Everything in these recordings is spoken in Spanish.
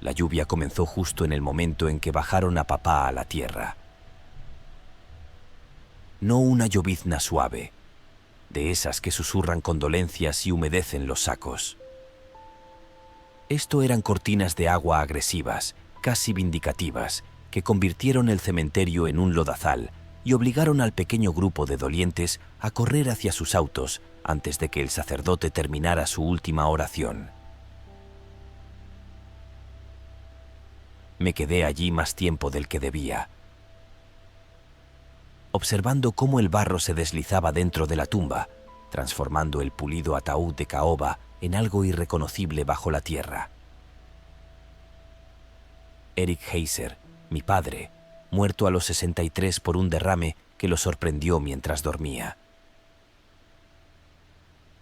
La lluvia comenzó justo en el momento en que bajaron a papá a la tierra. No una llovizna suave, de esas que susurran condolencias y humedecen los sacos. Esto eran cortinas de agua agresivas, casi vindicativas, que convirtieron el cementerio en un lodazal y obligaron al pequeño grupo de dolientes a correr hacia sus autos antes de que el sacerdote terminara su última oración. Me quedé allí más tiempo del que debía, observando cómo el barro se deslizaba dentro de la tumba, transformando el pulido ataúd de caoba en algo irreconocible bajo la tierra. Eric Heiser, mi padre, muerto a los 63 por un derrame que lo sorprendió mientras dormía.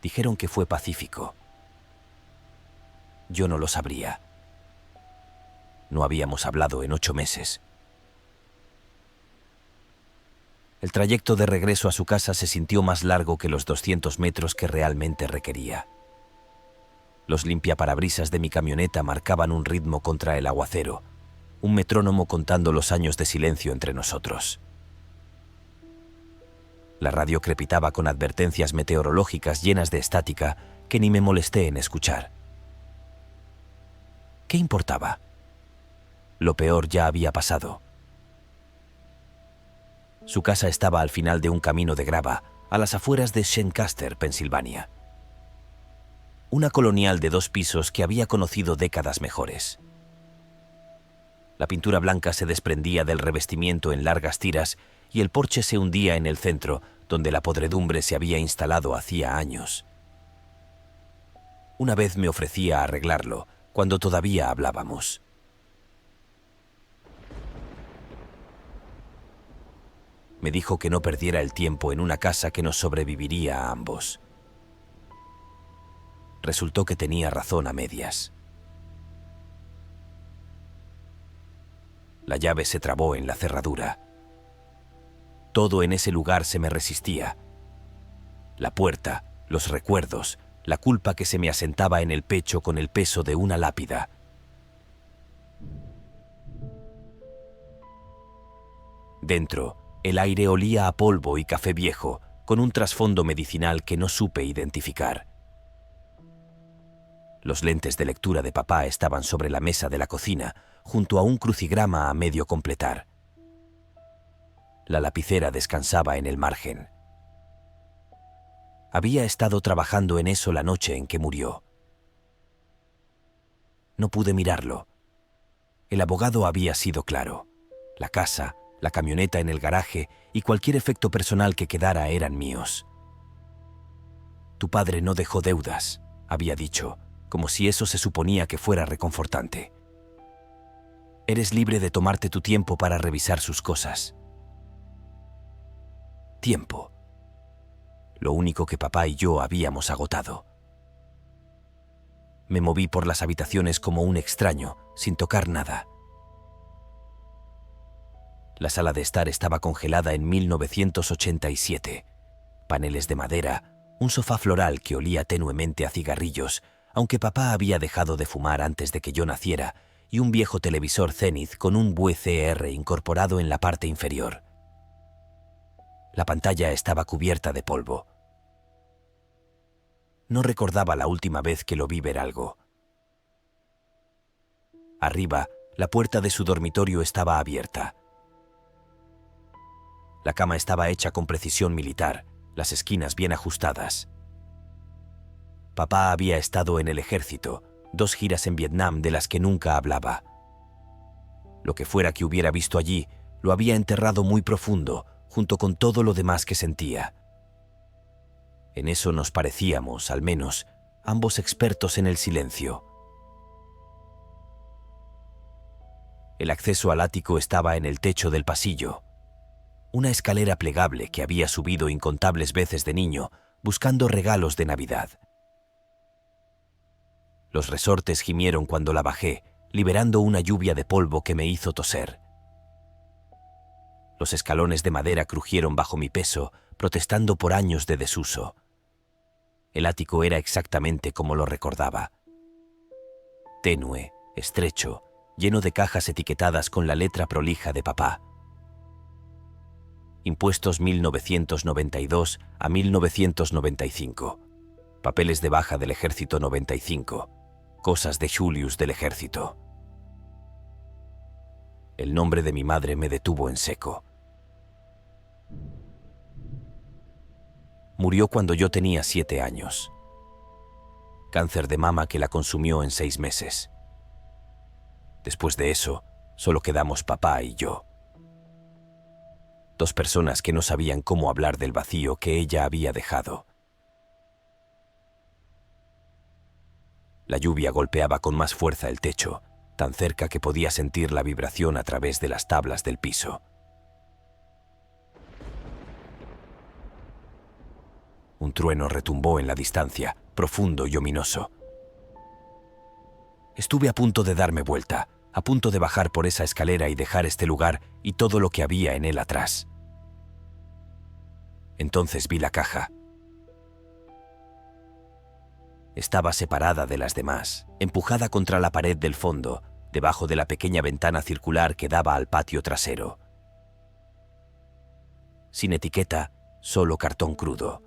Dijeron que fue pacífico. Yo no lo sabría. No habíamos hablado en 8 meses. El trayecto de regreso a su casa se sintió más largo que los 200 metros que realmente requería. Los limpiaparabrisas de mi camioneta marcaban un ritmo contra el aguacero, un metrónomo contando los años de silencio entre nosotros. La radio crepitaba con advertencias meteorológicas llenas de estática que ni me molesté en escuchar. ¿Qué importaba? Lo peor ya había pasado. Su casa estaba al final de un camino de grava, a las afueras de Lancaster, Pensilvania. Una colonial de 2 pisos que había conocido décadas mejores. La pintura blanca se desprendía del revestimiento en largas tiras y el porche se hundía en el centro, donde la podredumbre se había instalado hacía años. Una vez me ofrecía arreglarlo, cuando todavía hablábamos. Me dijo que no perdiera el tiempo en una casa que nos sobreviviría a ambos. Resultó que tenía razón a medias. La llave se trabó en la cerradura. Todo en ese lugar se me resistía. La puerta, los recuerdos, la culpa que se me asentaba en el pecho con el peso de una lápida. Dentro, el aire olía a polvo y café viejo, con un trasfondo medicinal que no supe identificar. Los lentes de lectura de papá estaban sobre la mesa de la cocina, junto a un crucigrama a medio completar. La lapicera descansaba en el margen. Había estado trabajando en eso la noche en que murió. No pude mirarlo. El abogado había sido claro. La casa, la camioneta en el garaje y cualquier efecto personal que quedara eran míos. Tu padre no dejó deudas, había dicho, como si eso se suponía que fuera reconfortante. Eres libre de tomarte tu tiempo para revisar sus cosas. Tiempo. Lo único que papá y yo habíamos agotado. Me moví por las habitaciones como un extraño, sin tocar nada. La sala de estar estaba congelada en 1987. Paneles de madera, un sofá floral que olía tenuemente a cigarrillos, aunque papá había dejado de fumar antes de que yo naciera, y un viejo televisor Zenith con un VCR incorporado en la parte inferior. La pantalla estaba cubierta de polvo. No recordaba la última vez que lo vi ver algo. Arriba, la puerta de su dormitorio estaba abierta. La cama estaba hecha con precisión militar, las esquinas bien ajustadas. Papá había estado en el ejército, 2 giras en Vietnam de las que nunca hablaba. Lo que fuera que hubiera visto allí, lo había enterrado muy profundo, junto con todo lo demás que sentía. En eso nos parecíamos, al menos, ambos expertos en el silencio. El acceso al ático estaba en el techo del pasillo. Una escalera plegable que había subido incontables veces de niño, buscando regalos de Navidad. Los resortes gimieron cuando la bajé, liberando una lluvia de polvo que me hizo toser. Los escalones de madera crujieron bajo mi peso, protestando por años de desuso. El ático era exactamente como lo recordaba. Tenue, estrecho, lleno de cajas etiquetadas con la letra prolija de papá. Impuestos 1992 a 1995. Papeles de baja del ejército 95. Cosas de Julius del ejército. El nombre de mi madre me detuvo en seco. Murió cuando yo tenía 7 años. Cáncer de mama que la consumió en 6 meses. Después de eso, solo quedamos papá y yo. 2 personas que no sabían cómo hablar del vacío que ella había dejado. La lluvia golpeaba con más fuerza el techo, tan cerca que podía sentir la vibración a través de las tablas del piso. Un trueno retumbó en la distancia, profundo y ominoso. Estuve a punto de darme vuelta, a punto de bajar por esa escalera y dejar este lugar y todo lo que había en él atrás. Entonces vi la caja. Estaba separada de las demás, empujada contra la pared del fondo, debajo de la pequeña ventana circular que daba al patio trasero. Sin etiqueta, solo cartón crudo.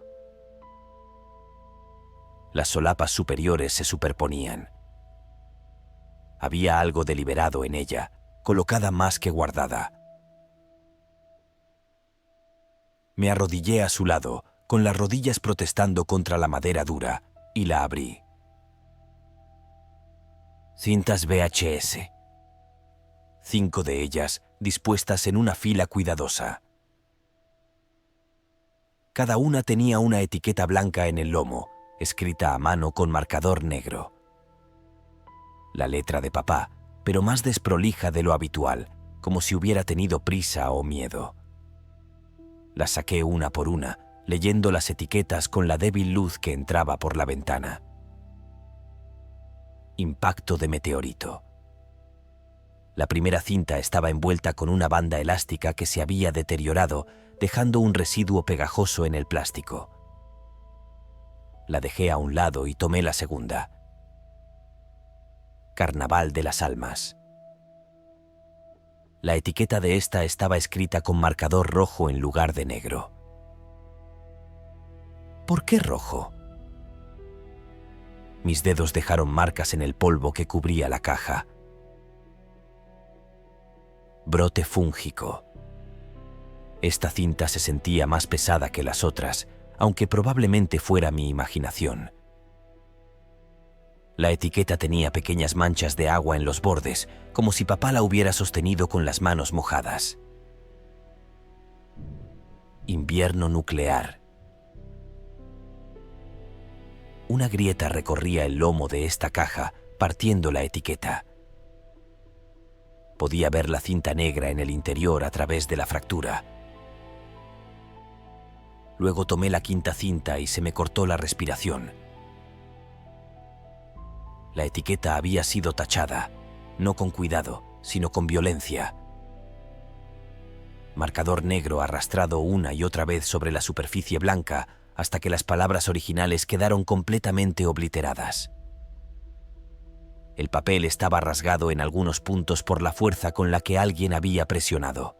Las solapas superiores se superponían. Había algo deliberado en ella, colocada más que guardada. Me arrodillé a su lado, con las rodillas protestando contra la madera dura, y la abrí. Cintas VHS. 5 de ellas dispuestas en una fila cuidadosa. Cada una tenía una etiqueta blanca en el lomo, escrita a mano con marcador negro. La letra de papá, pero más desprolija de lo habitual, como si hubiera tenido prisa o miedo. Las saqué una por una, leyendo las etiquetas con la débil luz que entraba por la ventana. Impacto de meteorito. La primera cinta estaba envuelta con una banda elástica que se había deteriorado, dejando un residuo pegajoso en el plástico. La dejé a un lado y tomé la segunda. Carnaval de las Almas. La etiqueta de esta estaba escrita con marcador rojo en lugar de negro. ¿Por qué rojo? Mis dedos dejaron marcas en el polvo que cubría la caja. Brote fúngico. Esta cinta se sentía más pesada que las otras, aunque probablemente fuera mi imaginación. La etiqueta tenía pequeñas manchas de agua en los bordes, como si papá la hubiera sostenido con las manos mojadas. Invierno nuclear. Una grieta recorría el lomo de esta caja, partiendo la etiqueta. Podía ver la cinta negra en el interior a través de la fractura. Luego tomé la quinta cinta y se me cortó la respiración. La etiqueta había sido tachada, no con cuidado, sino con violencia. Marcador negro arrastrado una y otra vez sobre la superficie blanca hasta que las palabras originales quedaron completamente obliteradas. El papel estaba rasgado en algunos puntos por la fuerza con la que alguien había presionado.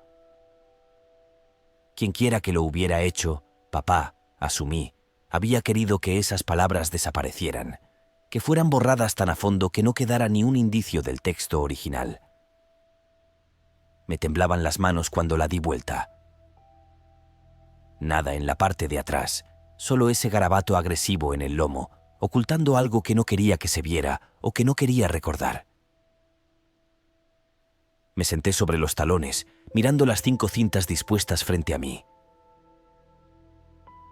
Quienquiera que lo hubiera hecho, papá, asumí, había querido que esas palabras desaparecieran, que fueran borradas tan a fondo que no quedara ni un indicio del texto original. Me temblaban las manos cuando la di vuelta. Nada en la parte de atrás, solo ese garabato agresivo en el lomo, ocultando algo que no quería que se viera o que no quería recordar. Me senté sobre los talones, mirando las 5 cintas dispuestas frente a mí.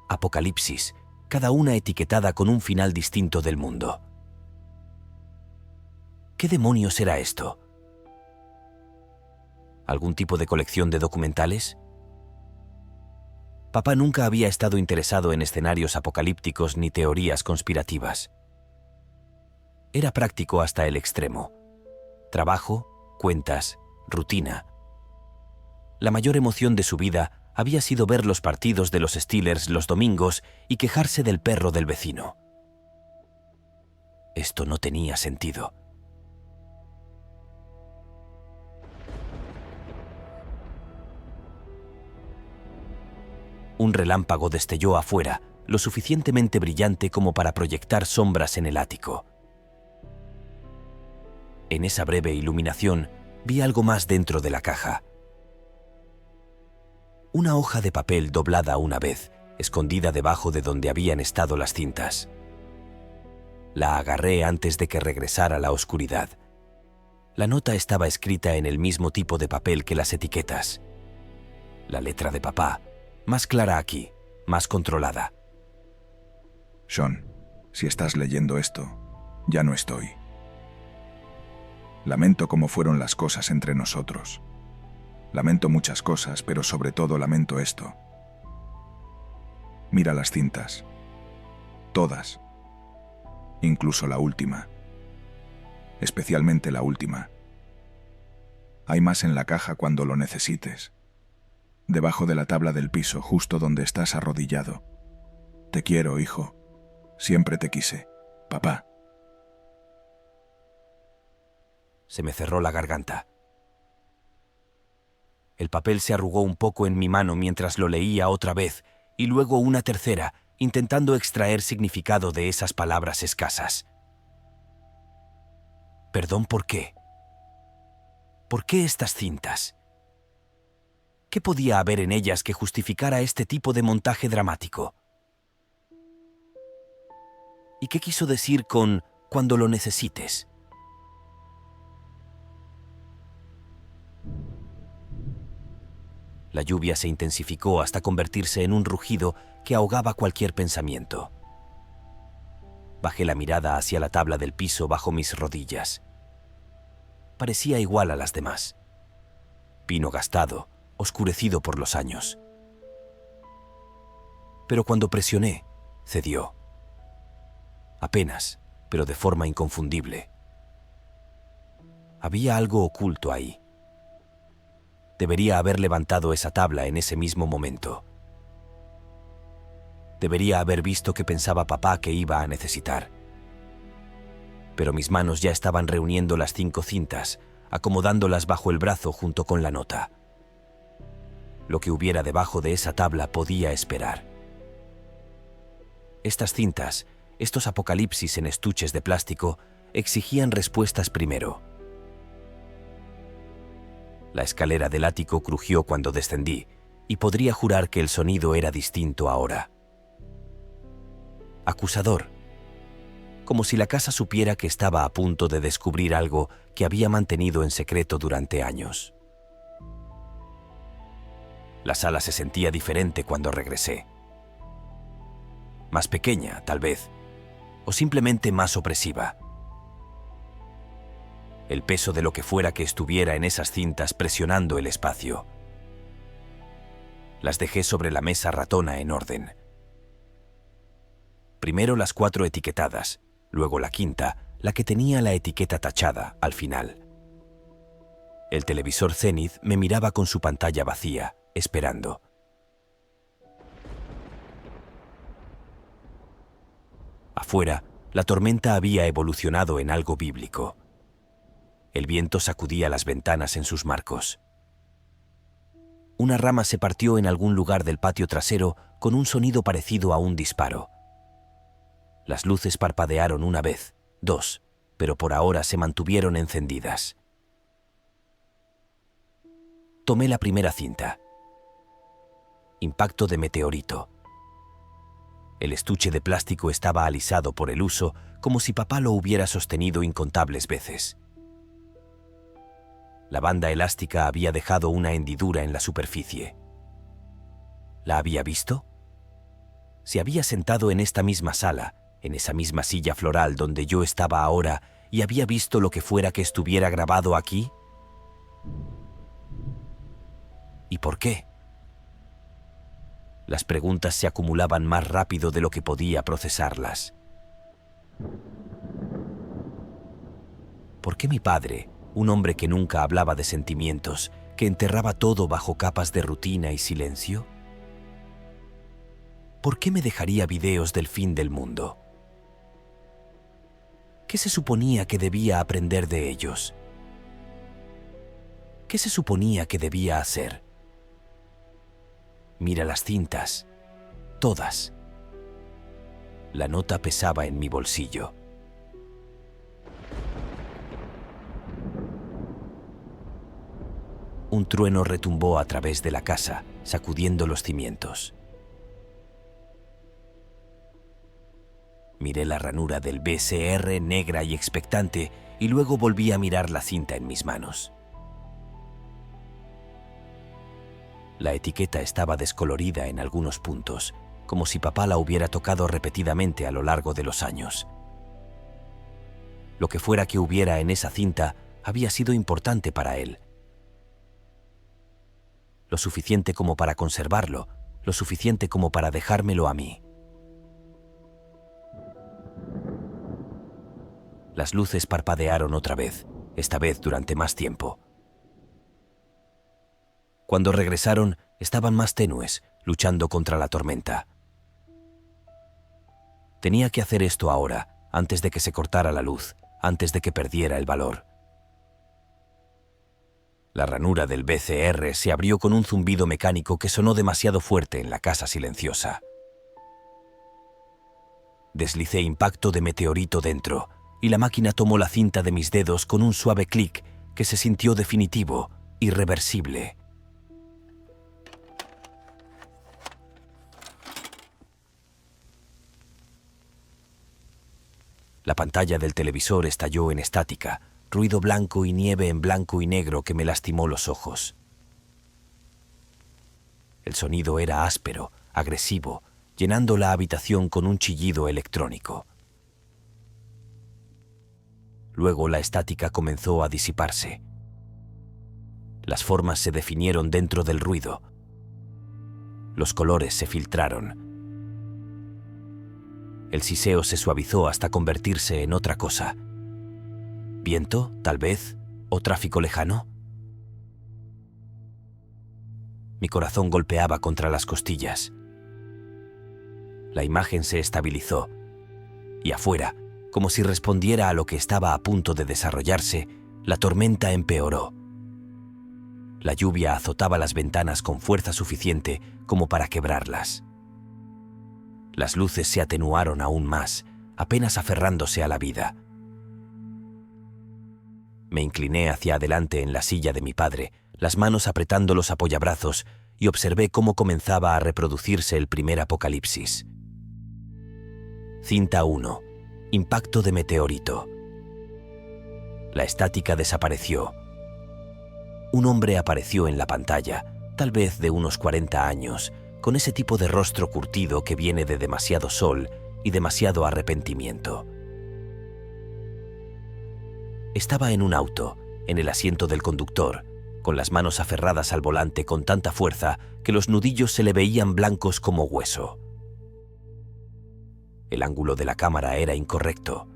Apocalipsis, cada una etiquetada con un final distinto del mundo. ¿Qué demonios era esto? ¿Algún tipo de colección de documentales? Papá nunca había estado interesado en escenarios apocalípticos ni teorías conspirativas. Era práctico hasta el extremo. Trabajo, cuentas, rutina. La mayor emoción de su vida había sido ver los partidos de los Steelers los domingos y quejarse del perro del vecino. Esto no tenía sentido. Un relámpago destelló afuera, lo suficientemente brillante como para proyectar sombras en el ático. En esa breve iluminación, vi algo más dentro de la caja. Una hoja de papel doblada una vez, escondida debajo de donde habían estado las cintas. La agarré antes de que regresara la oscuridad. La nota estaba escrita en el mismo tipo de papel que las etiquetas. La letra de papá, más clara aquí, más controlada. Sean, si estás leyendo esto, ya no estoy. Lamento cómo fueron las cosas entre nosotros. Lamento muchas cosas, pero sobre todo lamento esto. Mira las cintas. Todas. Incluso la última. Especialmente la última. Hay más en la caja cuando lo necesites. Debajo de la tabla del piso, justo donde estás arrodillado. Te quiero, hijo. Siempre te quise. Papá. Se me cerró la garganta. El papel se arrugó un poco en mi mano mientras lo leía otra vez, y luego una tercera, intentando extraer significado de esas palabras escasas. ¿Perdón por qué? ¿Por qué estas cintas? ¿Qué podía haber en ellas que justificara este tipo de montaje dramático? ¿Y qué quiso decir con «cuando lo necesites»? La lluvia se intensificó hasta convertirse en un rugido que ahogaba cualquier pensamiento. Bajé la mirada hacia la tabla del piso bajo mis rodillas. Parecía igual a las demás. Pino gastado, oscurecido por los años. Pero cuando presioné, cedió. Apenas, pero de forma inconfundible. Había algo oculto ahí. Debería haber levantado esa tabla en ese mismo momento. Debería haber visto que pensaba papá que iba a necesitar. Pero mis manos ya estaban reuniendo las 5 cintas, acomodándolas bajo el brazo junto con la nota. Lo que hubiera debajo de esa tabla podía esperar. Estas cintas, estos apocalipsis en estuches de plástico, exigían respuestas primero. La escalera del ático crujió cuando descendí, y podría jurar que el sonido era distinto ahora. Acusador, como si la casa supiera que estaba a punto de descubrir algo que había mantenido en secreto durante años. La sala se sentía diferente cuando regresé. Más pequeña, tal vez, o simplemente más opresiva. El peso de lo que fuera que estuviera en esas cintas presionando el espacio. Las dejé sobre la mesa ratona en orden. Primero las 4 etiquetadas, luego la quinta, la que tenía la etiqueta tachada al final. El televisor Zenith me miraba con su pantalla vacía, esperando. Afuera, la tormenta había evolucionado en algo bíblico. El viento sacudía las ventanas en sus marcos. Una rama se partió en algún lugar del patio trasero con un sonido parecido a un disparo. Las luces parpadearon una vez, 2, pero por ahora se mantuvieron encendidas. Tomé la primera cinta. Impacto de meteorito. El estuche de plástico estaba alisado por el uso, como si papá lo hubiera sostenido incontables veces. La banda elástica había dejado una hendidura en la superficie. ¿La había visto? Se había sentado en esta misma sala, en esa misma silla floral donde yo estaba ahora, y había visto lo que fuera que estuviera grabado aquí. ¿Y por qué? Las preguntas se acumulaban más rápido de lo que podía procesarlas. ¿Por qué mi padre, un hombre que nunca hablaba de sentimientos, que enterraba todo bajo capas de rutina y silencio? ¿Por qué me dejaría videos del fin del mundo? ¿Qué se suponía que debía aprender de ellos? ¿Qué se suponía que debía hacer? Mira las cintas, Todas. La nota pesaba en mi bolsillo. Un trueno retumbó a través de la casa, sacudiendo los cimientos. Miré la ranura del BCR negra y expectante y luego volví a mirar la cinta en mis manos. La etiqueta estaba descolorida en algunos puntos, como si papá la hubiera tocado repetidamente a lo largo de los años. Lo que fuera que hubiera en esa cinta había sido importante para él. Lo suficiente como para conservarlo, lo suficiente como para dejármelo a mí. Las luces parpadearon otra vez, esta vez durante más tiempo. Cuando regresaron, estaban más tenues, luchando contra la tormenta. Tenía que hacer esto ahora, antes de que se cortara la luz, antes de que perdiera el valor. La ranura del BCR se abrió con un zumbido mecánico que sonó demasiado fuerte en la casa silenciosa. Deslicé impacto de meteorito dentro, y la máquina tomó la cinta de mis dedos con un suave clic que se sintió definitivo, irreversible. La pantalla del televisor estalló en estática, ruido blanco y nieve en blanco y negro que me lastimó los ojos. El sonido era áspero, agresivo, llenando la habitación con un chillido electrónico. Luego la estática comenzó a disiparse. Las formas se definieron dentro del ruido. Los colores se filtraron. El siseo se suavizó hasta convertirse en otra cosa. ¿Viento, tal vez? ¿O tráfico lejano? Mi corazón golpeaba contra las costillas. La imagen se estabilizó. Y afuera, como si respondiera a lo que estaba a punto de desarrollarse, la tormenta empeoró. La lluvia azotaba las ventanas con fuerza suficiente como para quebrarlas. Las luces se atenuaron aún más, apenas aferrándose a la vida. Me incliné hacia adelante en la silla de mi padre, las manos apretando los apoyabrazos, y observé cómo comenzaba a reproducirse el primer apocalipsis. Cinta 1. Impacto de meteorito. La estática desapareció. Un hombre apareció en la pantalla, tal vez de unos 40 años, con ese tipo de rostro curtido que viene de demasiado sol y demasiado arrepentimiento. Estaba en un auto, en el asiento del conductor, con las manos aferradas al volante con tanta fuerza que los nudillos se le veían blancos como hueso. El ángulo de la cámara era incorrecto.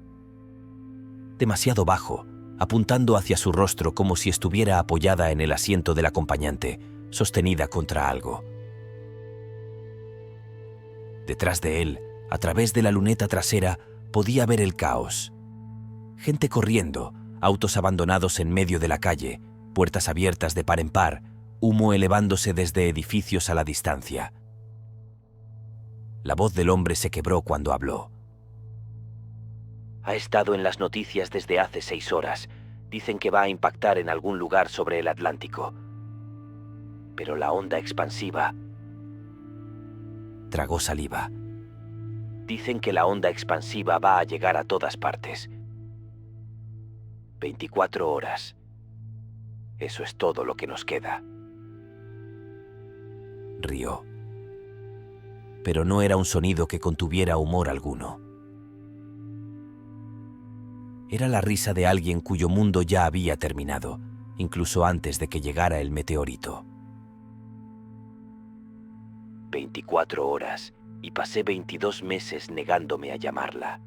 Demasiado bajo, apuntando hacia su rostro como si estuviera apoyada en el asiento del acompañante, sostenida contra algo. Detrás de él, a través de la luneta trasera, podía ver el caos. Gente corriendo, autos abandonados en medio de la calle, puertas abiertas de par en par, humo elevándose desde edificios a la distancia. La voz del hombre se quebró cuando habló. Ha estado en las noticias desde hace 6 horas. Dicen que va a impactar en algún lugar sobre el Atlántico. Pero la onda expansiva... Tragó saliva. Dicen que la onda expansiva va a llegar a todas partes. 24 horas. Eso es todo lo que nos queda. Rió. Pero no era un sonido que contuviera humor alguno. Era la risa de alguien cuyo mundo ya había terminado, incluso antes de que llegara el meteorito. 24 horas, y pasé 22 meses negándome a llamarla.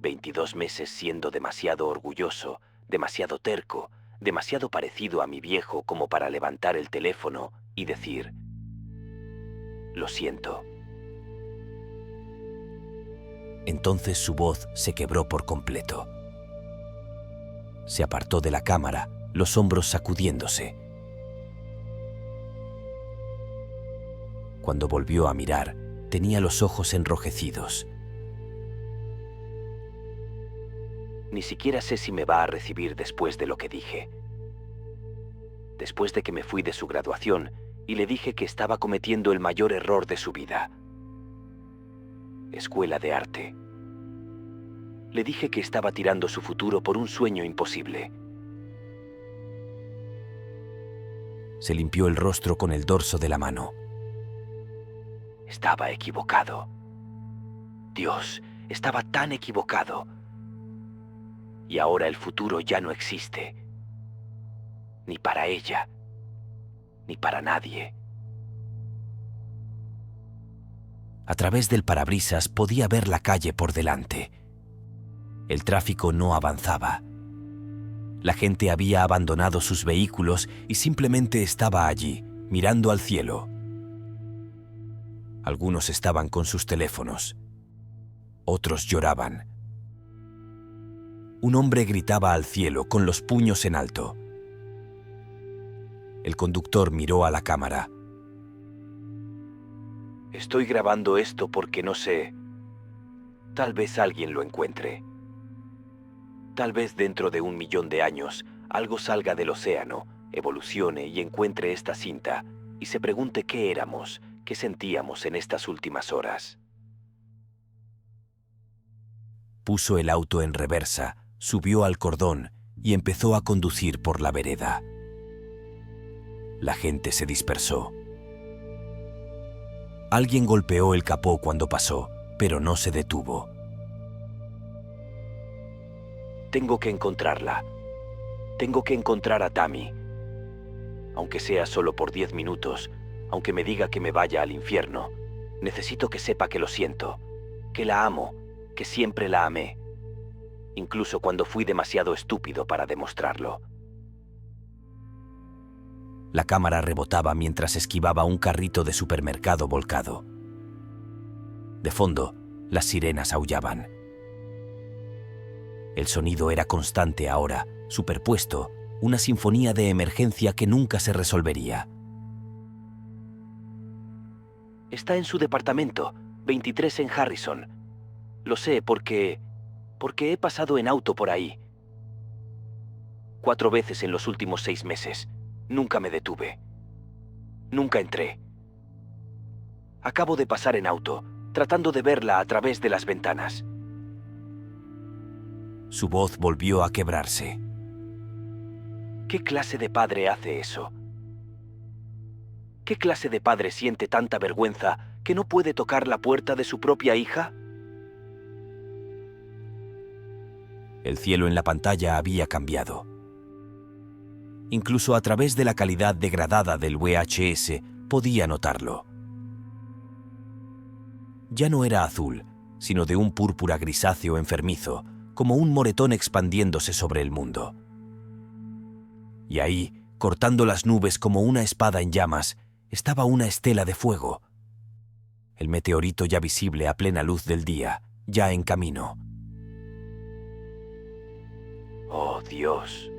22 meses siendo demasiado orgulloso, demasiado terco, demasiado parecido a mi viejo como para levantar el teléfono y decir: lo siento. Entonces su voz se quebró por completo. Se apartó de la cámara, los hombros sacudiéndose. Cuando volvió a mirar, tenía los ojos enrojecidos. Ni siquiera sé si me va a recibir después de lo que dije. Después de que me fui de su graduación y le dije que estaba cometiendo el mayor error de su vida. Escuela de arte. Le dije que estaba tirando su futuro por un sueño imposible. Se limpió el rostro con el dorso de la mano. Estaba equivocado. Dios, estaba tan equivocado. Y ahora el futuro ya no existe. Ni para ella, ni para nadie. A través del parabrisas podía ver la calle por delante. El tráfico no avanzaba. La gente había abandonado sus vehículos y simplemente estaba allí, mirando al cielo. Algunos estaban con sus teléfonos. Otros lloraban. Un hombre gritaba al cielo con los puños en alto. El conductor miró a la cámara. Estoy grabando esto porque no sé. Tal vez alguien lo encuentre. Tal vez dentro de 1.000.000 de años algo salga del océano, evolucione y encuentre esta cinta y se pregunte qué éramos, qué sentíamos en estas últimas horas. Puso el auto en reversa, subió al cordón y empezó a conducir por la vereda. La gente se dispersó. Alguien golpeó el capó cuando pasó, pero no se detuvo. Tengo que encontrarla. Tengo que encontrar a Tammy. Aunque sea solo por 10 minutos, aunque me diga que me vaya al infierno, necesito que sepa que lo siento, que la amo, que siempre la amé, incluso cuando fui demasiado estúpido para demostrarlo. La cámara rebotaba mientras esquivaba un carrito de supermercado volcado. De fondo, las sirenas aullaban. El sonido era constante ahora, superpuesto, una sinfonía de emergencia que nunca se resolvería. Está en su departamento, 23 en Harrison. Lo sé porque he pasado en auto por ahí. 4 veces en los últimos 6 meses. Nunca me detuve. Nunca entré. Acabo de pasar en auto, tratando de verla a través de las ventanas. Su voz volvió a quebrarse. ¿Qué clase de padre hace eso? ¿Qué clase de padre siente tanta vergüenza que no puede tocar la puerta de su propia hija? El cielo en la pantalla había cambiado. Incluso a través de la calidad degradada del VHS podía notarlo. Ya no era azul, sino de un púrpura grisáceo enfermizo, como un moretón expandiéndose sobre el mundo. Y ahí, cortando las nubes como una espada en llamas, estaba una estela de fuego. El meteorito ya visible a plena luz del día, ya en camino. «Oh, Dios»,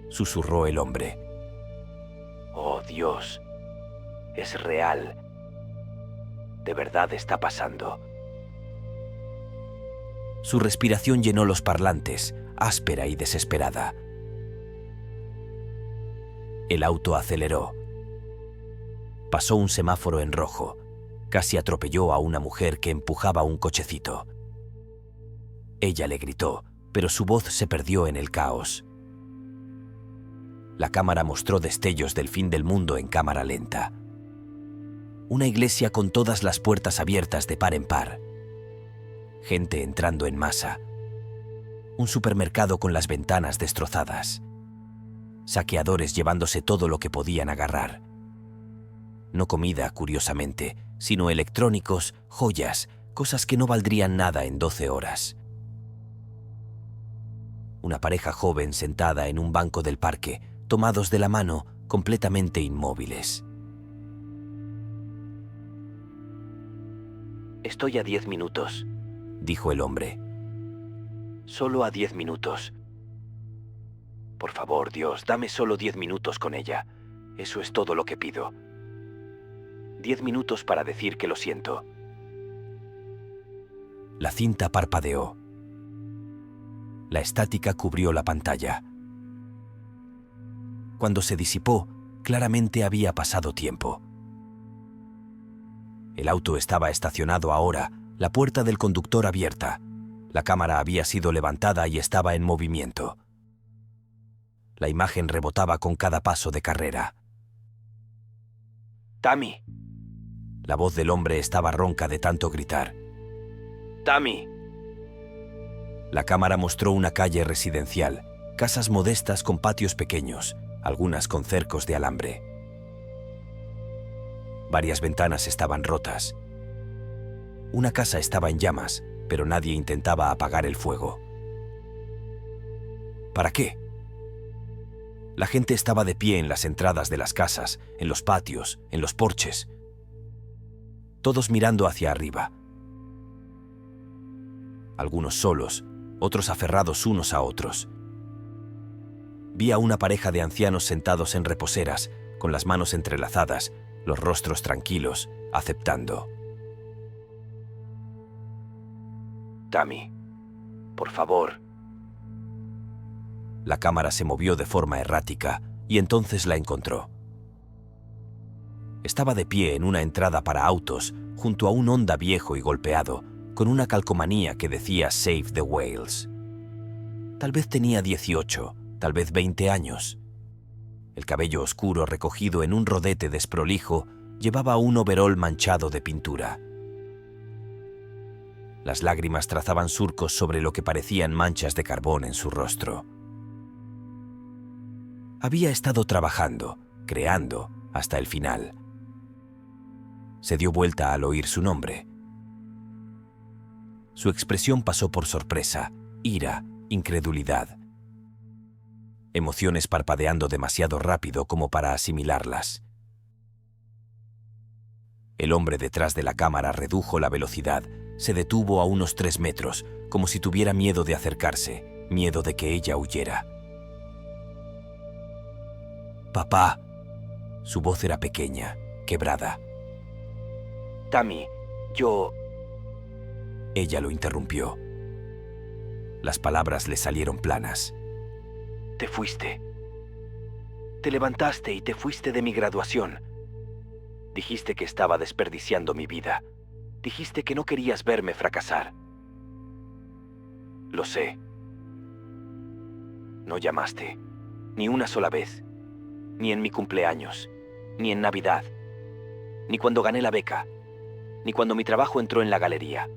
susurró el hombre. «Oh, Dios, es real. De verdad está pasando». Su respiración llenó los parlantes, áspera y desesperada. El auto aceleró. Pasó un semáforo en rojo. Casi atropelló a una mujer que empujaba un cochecito. Ella le gritó, pero su voz se perdió en el caos. La cámara mostró destellos del fin del mundo en cámara lenta. Una iglesia con todas las puertas abiertas de par en par. Gente entrando en masa. Un supermercado con las ventanas destrozadas. Saqueadores llevándose todo lo que podían agarrar. No comida, curiosamente, sino electrónicos, joyas, cosas que no valdrían nada en 12 horas. Una pareja joven sentada en un banco del parque, tomados de la mano, completamente inmóviles. «Estoy a 10 minutos», dijo el hombre. «Solo a 10 minutos. Por favor, Dios, dame solo 10 minutos con ella. Eso es todo lo que pido». 10 minutos para decir que lo siento. La cinta parpadeó. La estática cubrió la pantalla. Cuando se disipó, claramente había pasado tiempo. El auto estaba estacionado ahora, la puerta del conductor abierta. La cámara había sido levantada y estaba en movimiento. La imagen rebotaba con cada paso de carrera. ¡Tammy! La voz del hombre estaba ronca de tanto gritar. ¡Tammy! La cámara mostró una calle residencial, casas modestas con patios pequeños, algunas con cercos de alambre. Varias ventanas estaban rotas. Una casa estaba en llamas, pero nadie intentaba apagar el fuego. ¿Para qué? La gente estaba de pie en las entradas de las casas, en los patios, en los porches. Todos mirando hacia arriba. Algunos solos, otros aferrados unos a otros. Vi a una pareja de ancianos sentados en reposeras, con las manos entrelazadas, los rostros tranquilos, aceptando. Tammy, por favor. La cámara se movió de forma errática y entonces la encontró. Estaba de pie en una entrada para autos, junto a un Honda viejo y golpeado, con una calcomanía que decía Save the Whales. Tal vez tenía 18, tal vez 20 años. El cabello oscuro recogido en un rodete desprolijo llevaba un overol manchado de pintura. Las lágrimas trazaban surcos sobre lo que parecían manchas de carbón en su rostro. Había estado trabajando, creando, hasta el final. Se dio vuelta al oír su nombre. Su expresión pasó por sorpresa, ira, incredulidad. Emociones parpadeando demasiado rápido como para asimilarlas. El hombre detrás de la cámara redujo la velocidad, se detuvo a unos 3 metros, como si tuviera miedo de acercarse, miedo de que ella huyera. «Papá». Su voz era pequeña, quebrada. «Tammy, yo...» Ella lo interrumpió. Las palabras le salieron planas. «Te fuiste. Te levantaste y te fuiste de mi graduación. Dijiste que estaba desperdiciando mi vida. Dijiste que no querías verme fracasar. Lo sé. No llamaste, ni una sola vez, ni en mi cumpleaños, ni en Navidad, ni cuando gané la beca, ni cuando mi trabajo entró en la galería.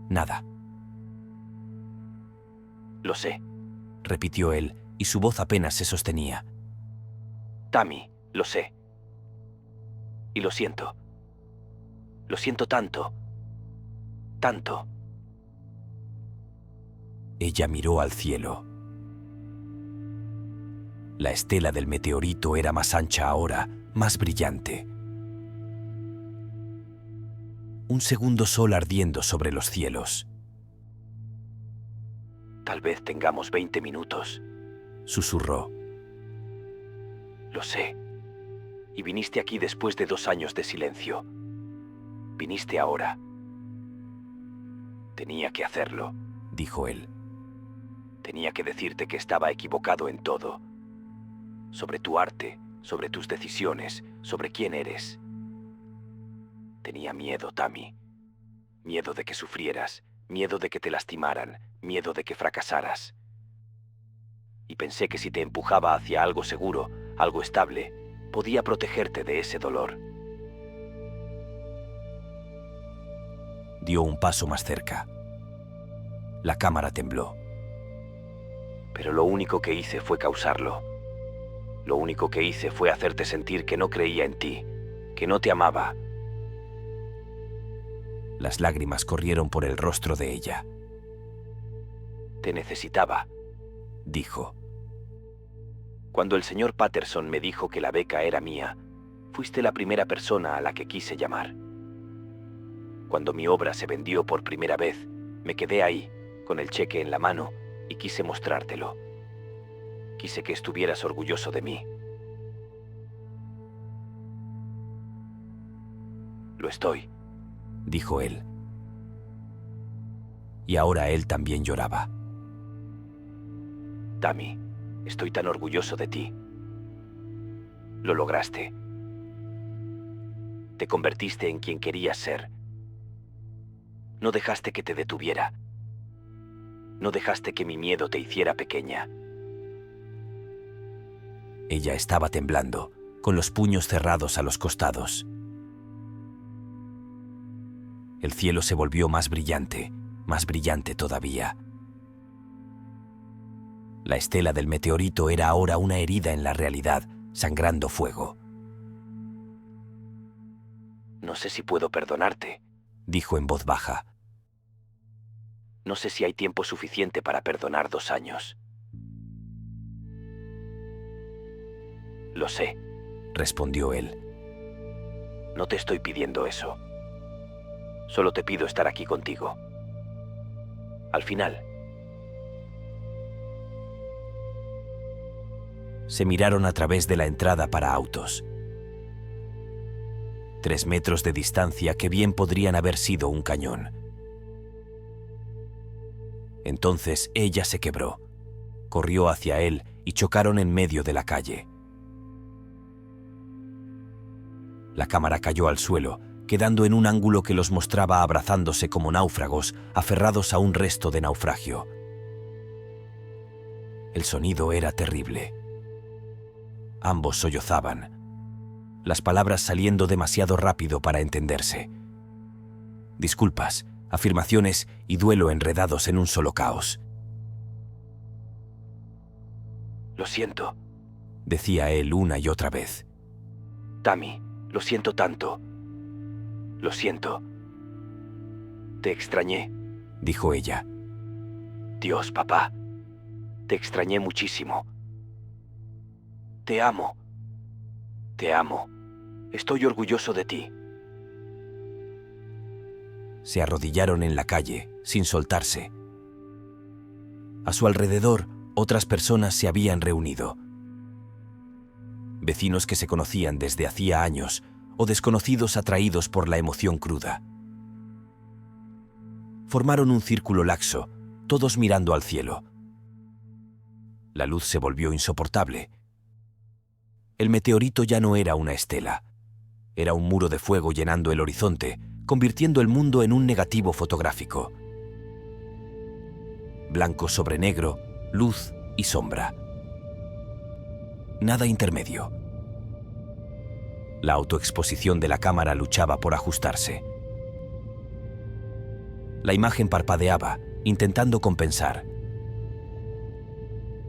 Nada. Lo sé, repitió él, y su voz apenas se sostenía. Tammy, lo sé. Y lo siento. Lo siento tanto. Tanto. Ella miró al cielo. La estela del meteorito era más ancha ahora, más brillante. Un segundo sol ardiendo sobre los cielos. Tal vez tengamos 20 minutos, susurró. Lo sé. Y viniste aquí después de 2 años de silencio. Viniste ahora. Tenía que hacerlo, dijo él. Tenía que decirte que estaba equivocado en todo. Sobre tu arte, sobre tus decisiones, sobre quién eres. Tenía miedo, Tammy. Miedo de que sufrieras, miedo de que te lastimaran, miedo de que fracasaras. Y pensé que si te empujaba hacia algo seguro, algo estable, podía protegerte de ese dolor. Dio un paso más cerca. La cámara tembló. Pero lo único que hice fue causarlo. Lo único que hice fue hacerte sentir que no creía en ti, que no te amaba. Las lágrimas corrieron por el rostro de ella. Te necesitaba, dijo. Cuando el señor Patterson me dijo que la beca era mía, fuiste la primera persona a la que quise llamar. Cuando mi obra se vendió por primera vez, me quedé ahí, con el cheque en la mano, y quise mostrártelo. Quise que estuvieras orgulloso de mí. Lo estoy, dijo él. Y ahora él también lloraba. Tammy, estoy tan orgulloso de ti. Lo lograste. Te convertiste en quien querías ser. No dejaste que te detuviera. No dejaste que mi miedo te hiciera pequeña. Ella estaba temblando, con los puños cerrados a los costados. El cielo se volvió más brillante todavía. La estela del meteorito era ahora una herida en la realidad, sangrando fuego. No sé si puedo perdonarte, dijo en voz baja. No sé si hay tiempo suficiente para perdonar 2 años. Lo sé, respondió él. No te estoy pidiendo eso. Solo te pido estar aquí contigo. Al final. Se miraron a través de la entrada para autos. 3 metros de distancia que bien podrían haber sido un cañón. Entonces ella se quebró, corrió hacia él y chocaron en medio de la calle. La cámara cayó al suelo, quedando en un ángulo que los mostraba abrazándose como náufragos, aferrados a un resto de naufragio. El sonido era terrible. Ambos sollozaban, las palabras saliendo demasiado rápido para entenderse. Disculpas, afirmaciones y duelo enredados en un solo caos. Lo siento, decía él una y otra vez. Tammy, lo siento tanto. Lo siento. Te extrañé, dijo ella. Dios, papá, te extrañé muchísimo. Te amo. Te amo. Estoy orgulloso de ti. Se arrodillaron en la calle, sin soltarse. A su alrededor, otras personas se habían reunido. Vecinos que se conocían desde hacía años o desconocidos atraídos por la emoción cruda. Formaron un círculo laxo, todos mirando al cielo. La luz se volvió insoportable. El meteorito ya no era una estela. Era un muro de fuego llenando el horizonte, convirtiendo el mundo en un negativo fotográfico. Blanco sobre negro, luz y sombra. Nada intermedio. La autoexposición de la cámara luchaba por ajustarse. La imagen parpadeaba, intentando compensar.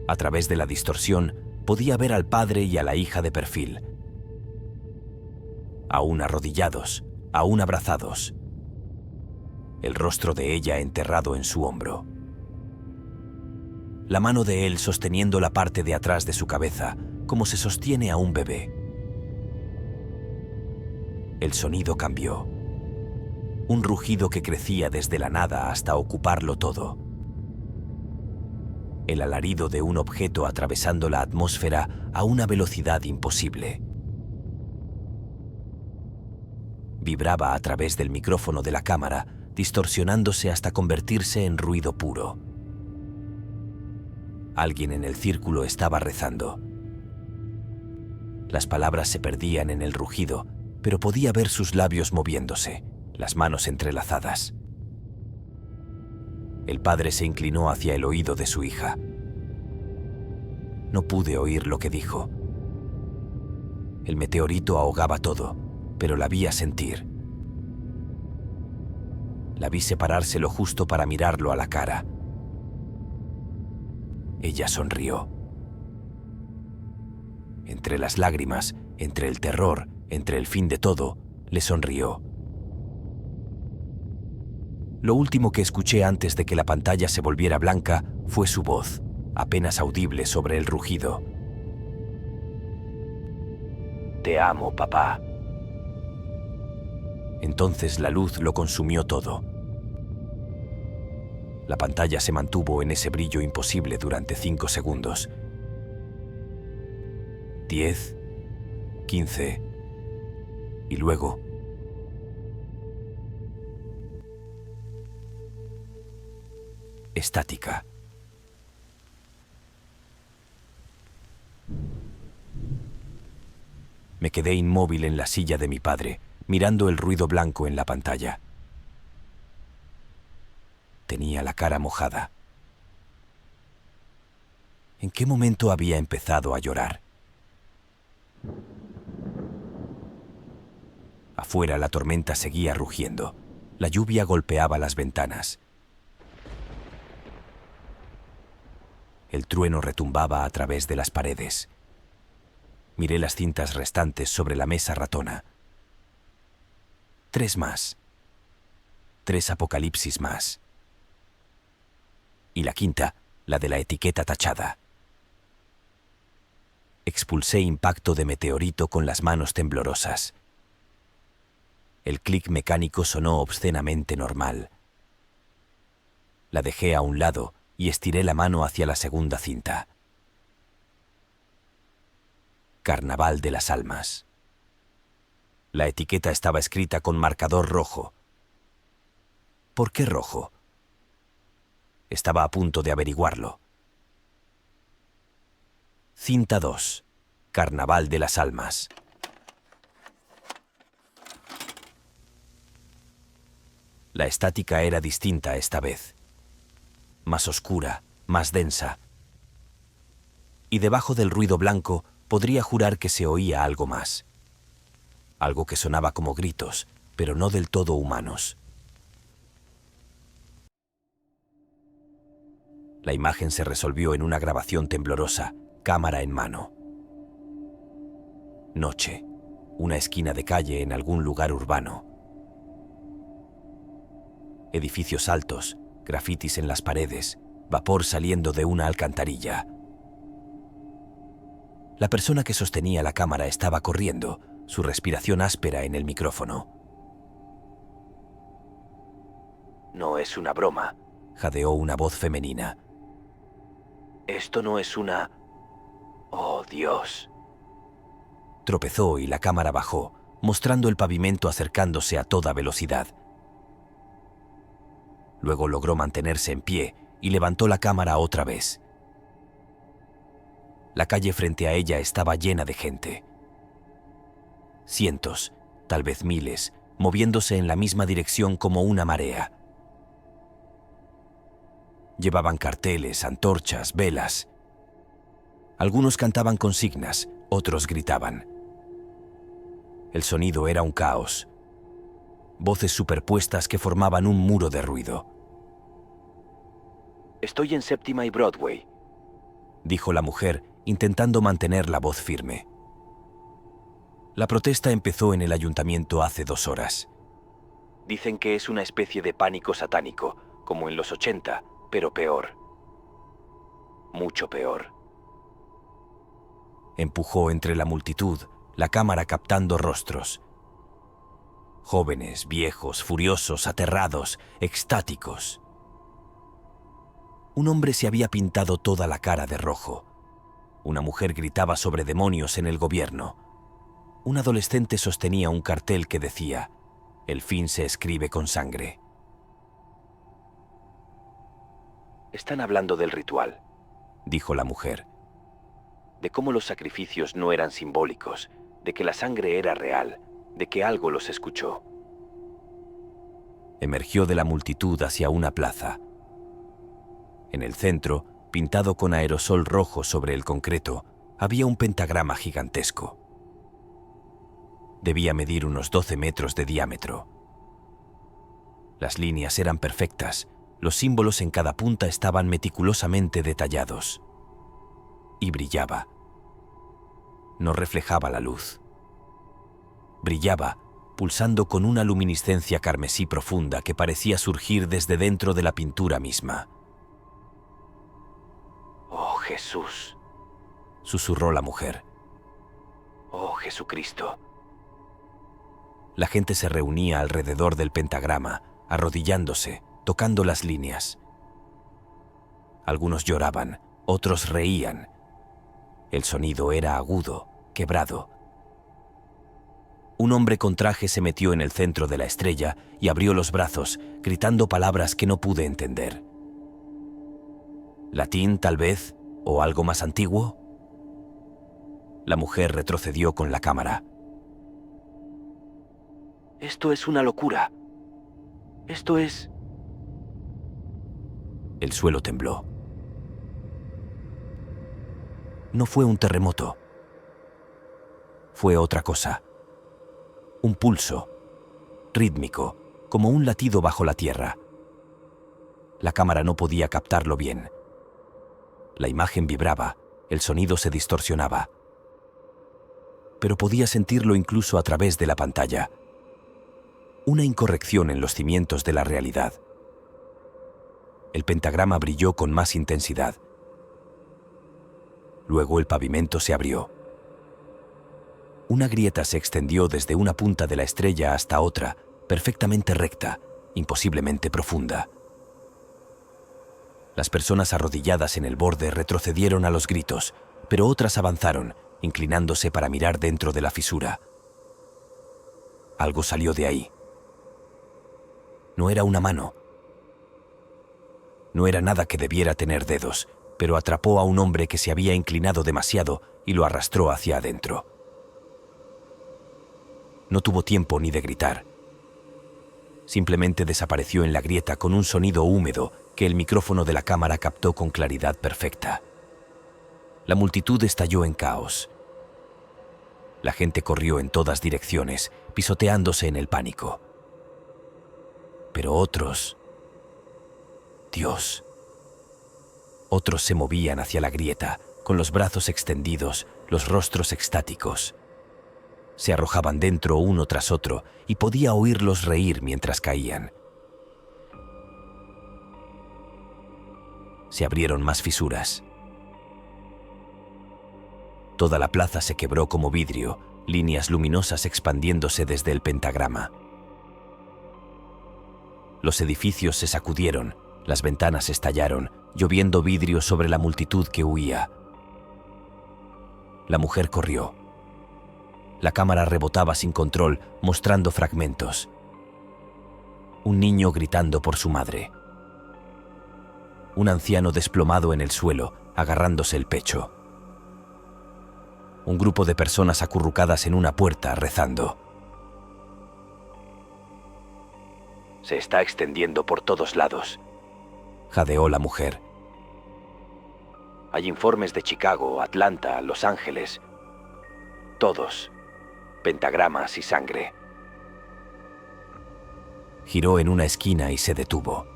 A través de la distorsión, podía ver al padre y a la hija de perfil. Aún arrodillados, aún abrazados. El rostro de ella enterrado en su hombro. La mano de él sosteniendo la parte de atrás de su cabeza, como se sostiene a un bebé. El sonido cambió. Un rugido que crecía desde la nada hasta ocuparlo todo. El alarido de un objeto atravesando la atmósfera a una velocidad imposible. Vibraba a través del micrófono de la cámara, distorsionándose hasta convertirse en ruido puro. Alguien en el círculo estaba rezando. Las palabras se perdían en el rugido, pero podía ver sus labios moviéndose, las manos entrelazadas. El padre se inclinó hacia el oído de su hija. No pude oír lo que dijo. El meteorito ahogaba todo, pero la vi sentir. La vi separarse lo justo para mirarlo a la cara. Ella sonrió. Entre las lágrimas, entre el terror, entre el fin de todo, le sonrió. Lo último que escuché antes de que la pantalla se volviera blanca fue su voz, apenas audible sobre el rugido. Te amo, papá. Entonces la luz lo consumió todo. La pantalla se mantuvo en ese brillo imposible durante 5 segundos. 10, 15, y luego estática. Me quedé inmóvil en la silla de mi padre, mirando el ruido blanco en la pantalla. Tenía la cara mojada. ¿En qué momento había empezado a llorar? Afuera la tormenta seguía rugiendo. La lluvia golpeaba las ventanas. El trueno retumbaba a través de las paredes. Miré las cintas restantes sobre la mesa ratona. 3 más. 3 apocalipsis más. Y la quinta, la de la etiqueta tachada. Expulsé impacto de meteorito con las manos temblorosas. El clic mecánico sonó obscenamente normal. La dejé a un lado y estiré la mano hacia la segunda cinta. Carnaval de las almas. La etiqueta estaba escrita con marcador rojo. ¿Por qué rojo? Estaba a punto de averiguarlo. Cinta 2. Carnaval de las almas. La estática era distinta esta vez. Más oscura, más densa. Y debajo del ruido blanco podría jurar que se oía algo más. Algo que sonaba como gritos, pero no del todo humanos. La imagen se resolvió en una grabación temblorosa, cámara en mano. Noche, una esquina de calle en algún lugar urbano. Edificios altos, grafitis en las paredes, vapor saliendo de una alcantarilla. La persona que sostenía la cámara estaba corriendo, su respiración áspera en el micrófono. «No es una broma», jadeó una voz femenina. «Esto no es una... ¡Oh, Dios!». Tropezó y la cámara bajó, mostrando el pavimento acercándose a toda velocidad. Luego logró mantenerse en pie y levantó la cámara otra vez. La calle frente a ella estaba llena de gente. Cientos, tal vez miles, moviéndose en la misma dirección como una marea. Llevaban carteles, antorchas, velas. Algunos cantaban consignas, otros gritaban. El sonido era un caos. Voces superpuestas que formaban un muro de ruido. «Estoy en Séptima y Broadway», dijo la mujer, intentando mantener la voz firme. La protesta empezó en el ayuntamiento hace 2 horas. Dicen que es una especie de pánico satánico, como en los 80, pero peor. Mucho peor. Empujó entre la multitud, la cámara captando rostros. Jóvenes, viejos, furiosos, aterrados, extáticos. Un hombre se había pintado toda la cara de rojo. Una mujer gritaba sobre demonios en el gobierno. Un adolescente sostenía un cartel que decía: «El fin se escribe con sangre». «Están hablando del ritual», dijo la mujer. «De cómo los sacrificios no eran simbólicos, de que la sangre era real, de que algo los escuchó». Emergió de la multitud hacia una plaza. En el centro, pintado con aerosol rojo sobre el concreto, había un pentagrama gigantesco. Debía medir unos 12 metros de diámetro. Las líneas eran perfectas, los símbolos en cada punta estaban meticulosamente detallados. Y brillaba. No reflejaba la luz. Brillaba, pulsando con una luminiscencia carmesí profunda que parecía surgir desde dentro de la pintura misma. «Oh, Jesús», susurró la mujer. «Oh, Jesucristo». La gente se reunía alrededor del pentagrama, arrodillándose, tocando las líneas. Algunos lloraban, otros reían. El sonido era agudo, quebrado. Un hombre con traje se metió en el centro de la estrella y abrió los brazos, gritando palabras que no pude entender. ¿Latín, tal vez? ¿O algo más antiguo? La mujer retrocedió con la cámara. Esto es una locura. Esto es... El suelo tembló. No fue un terremoto. Fue otra cosa. Un pulso, rítmico, como un latido bajo la tierra. La cámara no podía captarlo bien. La imagen vibraba, el sonido se distorsionaba. Pero podía sentirlo incluso a través de la pantalla. Una incorrección en los cimientos de la realidad. El pentagrama brilló con más intensidad. Luego el pavimento se abrió. Una grieta se extendió desde una punta de la estrella hasta otra, perfectamente recta, imposiblemente profunda. Las personas arrodilladas en el borde retrocedieron a los gritos, pero otras avanzaron, inclinándose para mirar dentro de la fisura. Algo salió de ahí. No era una mano. No era nada que debiera tener dedos, pero atrapó a un hombre que se había inclinado demasiado y lo arrastró hacia adentro. No tuvo tiempo ni de gritar. Simplemente desapareció en la grieta con un sonido húmedo que el micrófono de la cámara captó con claridad perfecta. La multitud estalló en caos. La gente corrió en todas direcciones, pisoteándose en el pánico. Pero otros... Dios. Otros se movían hacia la grieta, con los brazos extendidos, los rostros extáticos. Se arrojaban dentro uno tras otro y podía oírlos reír mientras caían. Se abrieron más fisuras. Toda la plaza se quebró como vidrio, líneas luminosas expandiéndose desde el pentagrama. Los edificios se sacudieron, las ventanas estallaron, lloviendo vidrio sobre la multitud que huía. La mujer corrió. La cámara rebotaba sin control, mostrando fragmentos. Un niño gritando por su madre. Un anciano desplomado en el suelo, agarrándose el pecho. Un grupo de personas acurrucadas en una puerta, rezando. Se está extendiendo por todos lados, jadeó la mujer. Hay informes de Chicago, Atlanta, Los Ángeles. Todos. Pentagramas y sangre. Giró en una esquina y se detuvo.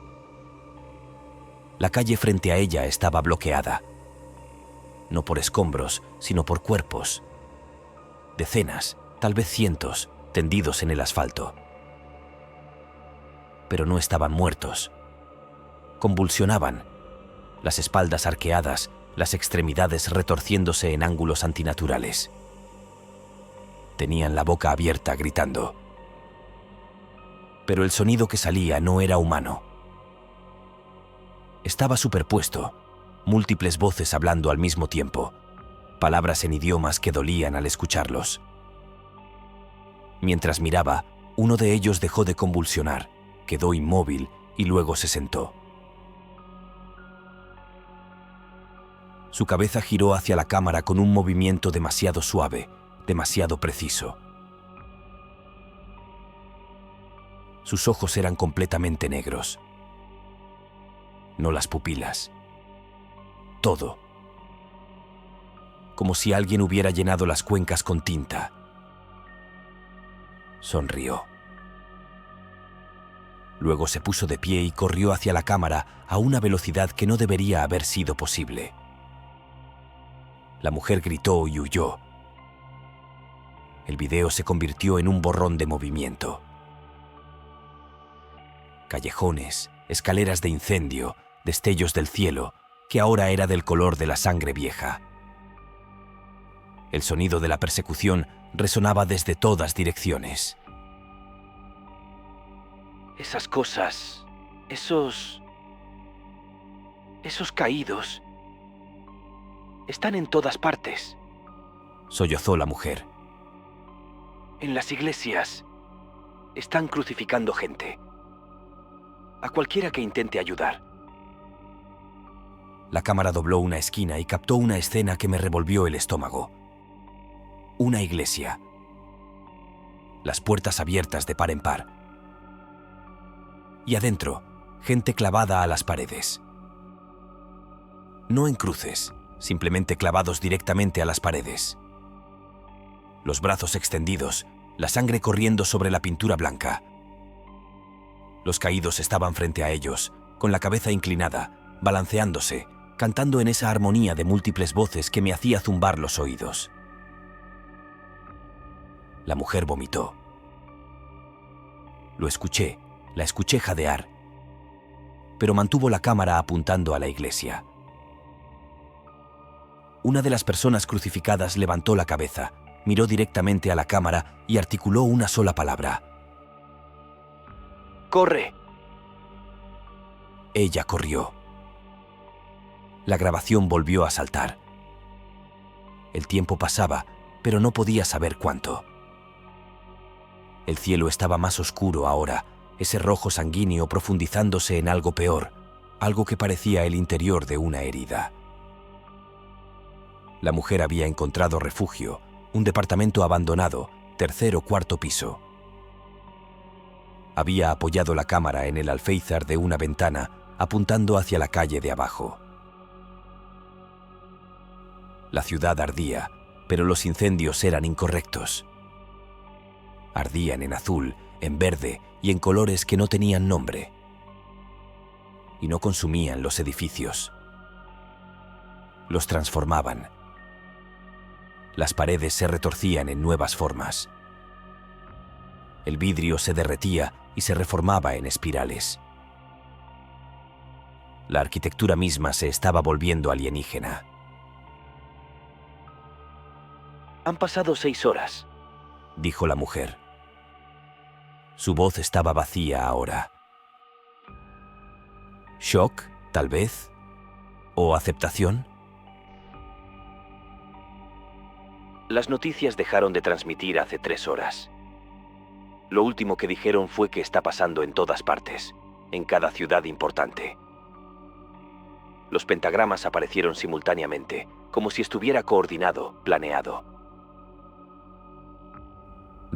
La calle frente a ella estaba bloqueada. No por escombros, sino por cuerpos. Decenas, tal vez cientos, tendidos en el asfalto. Pero no estaban muertos. Convulsionaban, las espaldas arqueadas, las extremidades retorciéndose en ángulos antinaturales. Tenían la boca abierta gritando. Pero el sonido que salía no era humano. Estaba superpuesto, múltiples voces hablando al mismo tiempo, palabras en idiomas que dolían al escucharlos. Mientras miraba, uno de ellos dejó de convulsionar, quedó inmóvil y luego se sentó. Su cabeza giró hacia la cámara con un movimiento demasiado suave, demasiado preciso. Sus ojos eran completamente negros. No las pupilas. Todo. Como si alguien hubiera llenado las cuencas con tinta. Sonrió. Luego se puso de pie y corrió hacia la cámara a una velocidad que no debería haber sido posible. La mujer gritó y huyó. El video se convirtió en un borrón de movimiento. Callejones, escaleras de incendio, destellos del cielo, que ahora era del color de la sangre vieja. El sonido de la persecución resonaba desde todas direcciones. Esas cosas, esos caídos, están en todas partes. Sollozó la mujer. En las iglesias están crucificando gente. A cualquiera que intente ayudar. La cámara dobló una esquina y captó una escena que me revolvió el estómago. Una iglesia. Las puertas abiertas de par en par. Y adentro, gente clavada a las paredes. No en cruces, simplemente clavados directamente a las paredes. Los brazos extendidos, la sangre corriendo sobre la pintura blanca. Los caídos estaban frente a ellos, con la cabeza inclinada, balanceándose, cantando en esa armonía de múltiples voces que me hacía zumbar los oídos. La mujer vomitó. Lo escuché, la escuché jadear, pero mantuvo la cámara apuntando a la iglesia. Una de las personas crucificadas levantó la cabeza, miró directamente a la cámara y articuló una sola palabra. ¡Corre! Ella corrió. La grabación volvió a saltar. El tiempo pasaba, pero no podía saber cuánto. El cielo estaba más oscuro ahora, ese rojo sanguíneo profundizándose en algo peor, algo que parecía el interior de una herida. La mujer había encontrado refugio, un departamento abandonado, tercer o cuarto piso. Había apoyado la cámara en el alféizar de una ventana, apuntando hacia la calle de abajo. La ciudad ardía, pero los incendios eran incorrectos. Ardían en azul, en verde y en colores que no tenían nombre. Y no consumían los edificios. Los transformaban. Las paredes se retorcían en nuevas formas. El vidrio se derretía y se reformaba en espirales. La arquitectura misma se estaba volviendo alienígena. Han pasado 6 horas, dijo la mujer. Su voz estaba vacía ahora. ¿Shock, tal vez? ¿O aceptación? Las noticias dejaron de transmitir hace 3 horas. Lo último que dijeron fue que está pasando en todas partes, en cada ciudad importante. Los pentagramas aparecieron simultáneamente, como si estuviera coordinado, planeado.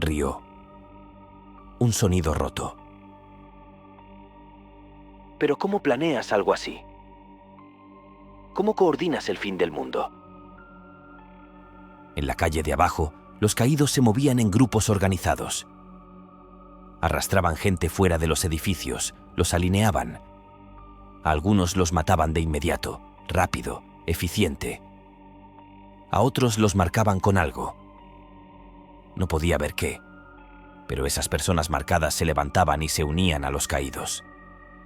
Rió. Un sonido roto. ¿Pero cómo planeas algo así? ¿Cómo coordinas el fin del mundo? En la calle de abajo, los caídos se movían en grupos organizados. Arrastraban gente fuera de los edificios, los alineaban. A algunos los mataban de inmediato, rápido, eficiente. A otros los marcaban con algo. No podía ver qué, pero esas personas marcadas se levantaban y se unían a los caídos.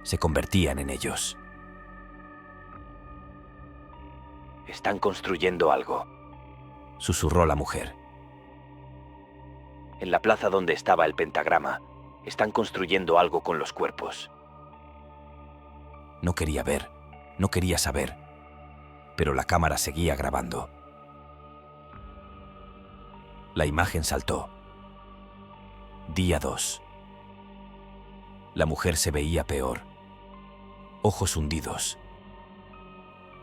Se convertían en ellos. Están construyendo algo, susurró la mujer. En la plaza donde estaba el pentagrama, están construyendo algo con los cuerpos. No quería ver, no quería saber, pero la cámara seguía grabando. La imagen saltó. Día 2. La mujer se veía peor. Ojos hundidos.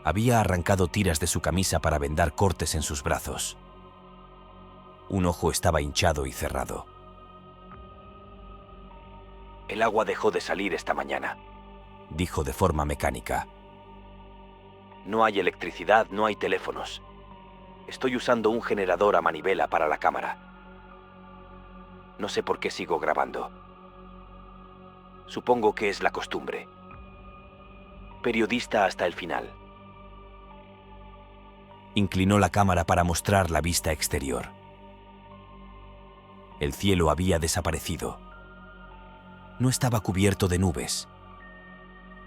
Había arrancado tiras de su camisa para vendar cortes en sus brazos. Un ojo estaba hinchado y cerrado. El agua dejó de salir esta mañana, dijo de forma mecánica. No hay electricidad, no hay teléfonos. Estoy usando un generador a manivela para la cámara. No sé por qué sigo grabando. Supongo que es la costumbre. Periodista hasta el final. Inclinó la cámara para mostrar la vista exterior. El cielo había desaparecido. No estaba cubierto de nubes.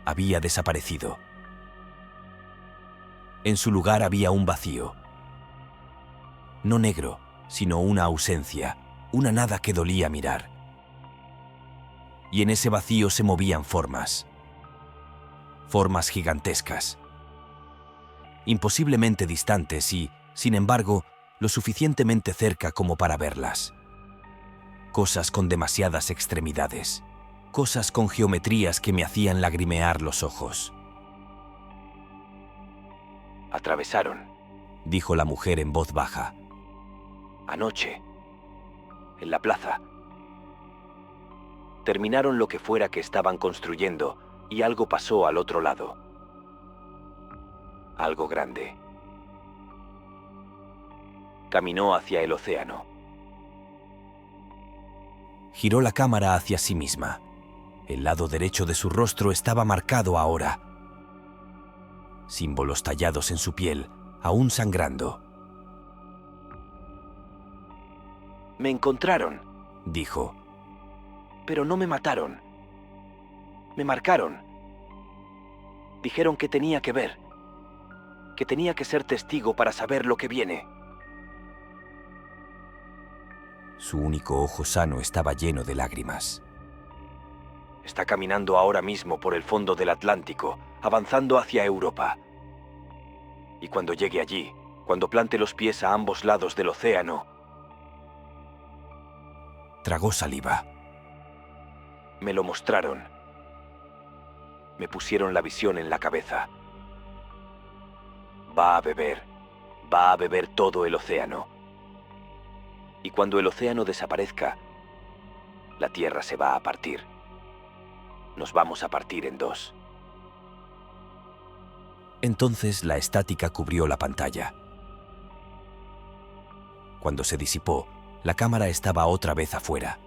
Había desaparecido. En su lugar había un vacío. No negro, sino una ausencia, una nada que dolía mirar. Y en ese vacío se movían formas. Formas gigantescas. Imposiblemente distantes y, sin embargo, lo suficientemente cerca como para verlas. Cosas con demasiadas extremidades. Cosas con geometrías que me hacían lagrimear los ojos. Atravesaron. Dijo la mujer en voz baja. Anoche. En la plaza. Terminaron lo que fuera que estaban construyendo y algo pasó al otro lado. Algo grande. Caminó hacia el océano. Giró la cámara hacia sí misma. El lado derecho de su rostro estaba marcado ahora. Símbolos tallados en su piel, aún sangrando. Me encontraron, dijo. pero no me mataron. Me marcaron. Dijeron que tenía que ver, que tenía que ser testigo para saber lo que viene. Su único ojo sano estaba lleno de lágrimas. Está caminando ahora mismo por el fondo del Atlántico, avanzando hacia Europa. Y cuando llegue allí, cuando plante los pies a ambos lados del océano... Tragó saliva. Me lo mostraron. Me pusieron la visión en la cabeza. Va a beber todo el océano. Y cuando el océano desaparezca, la Tierra se va a partir. Nos vamos a partir en dos. Entonces la estática cubrió la pantalla. Cuando se disipó, la cámara estaba otra vez afuera.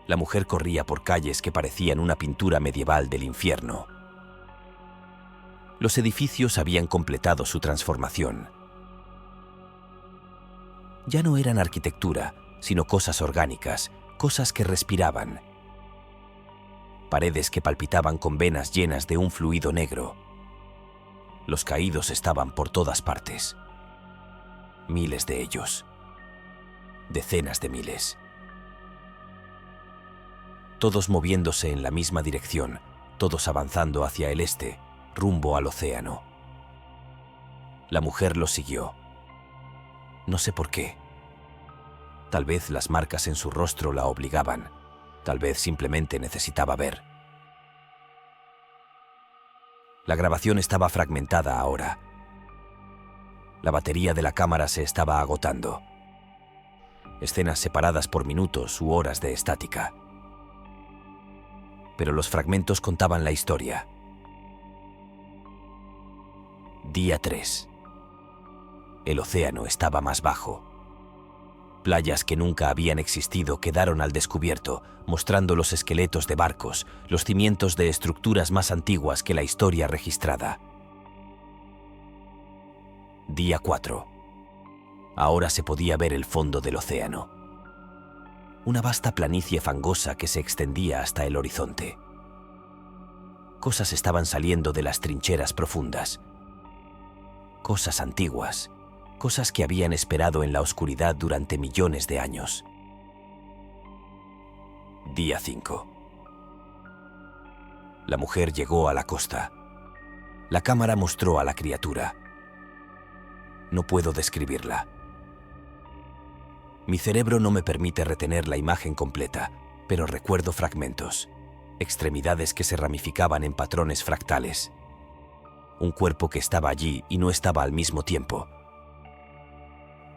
La mujer corría por calles que parecían una pintura medieval del infierno. Los edificios habían completado su transformación. Ya no eran arquitectura, sino cosas orgánicas, cosas que respiraban. Paredes que palpitaban con venas llenas de un fluido negro. Los caídos estaban por todas partes. Miles de ellos. Decenas de miles. Todos moviéndose en la misma dirección, todos avanzando hacia el este, rumbo al océano. La mujer los siguió. No sé por qué. Tal vez las marcas en su rostro la obligaban. Tal vez simplemente necesitaba ver. La grabación estaba fragmentada ahora. La batería de la cámara se estaba agotando. Escenas separadas por minutos u horas de estática. Pero los fragmentos contaban la historia. Día 3. El océano estaba más bajo. Playas que nunca habían existido quedaron al descubierto, mostrando los esqueletos de barcos, los cimientos de estructuras más antiguas que la historia registrada. Día 4. Ahora se podía ver el fondo del océano. Una vasta planicie fangosa que se extendía hasta el horizonte. Cosas estaban saliendo de las trincheras profundas. Cosas antiguas. Cosas que habían esperado en la oscuridad durante millones de años. Día 5. La mujer llegó a la costa. La cámara mostró a la criatura. No puedo describirla. Mi cerebro no me permite retener la imagen completa, pero recuerdo fragmentos, extremidades que se ramificaban en patrones fractales. Un cuerpo que estaba allí y no estaba al mismo tiempo.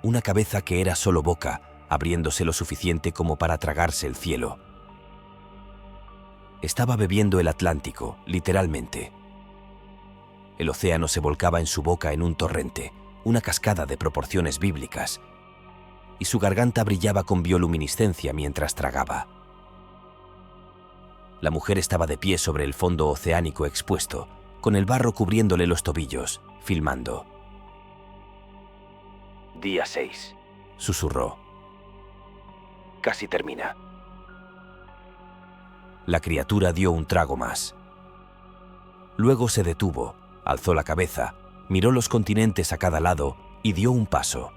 Una cabeza que era solo boca, abriéndose lo suficiente como para tragarse el cielo. Estaba bebiendo el Atlántico, literalmente. El océano se volcaba en su boca en un torrente, una cascada de proporciones bíblicas, y su garganta brillaba con bioluminiscencia mientras tragaba. La mujer estaba de pie sobre el fondo oceánico expuesto, con el barro cubriéndole los tobillos, filmando. Día 6. Susurró. Casi termina. La criatura dio un trago más. Luego se detuvo, alzó la cabeza, miró los continentes a cada lado y dio un paso.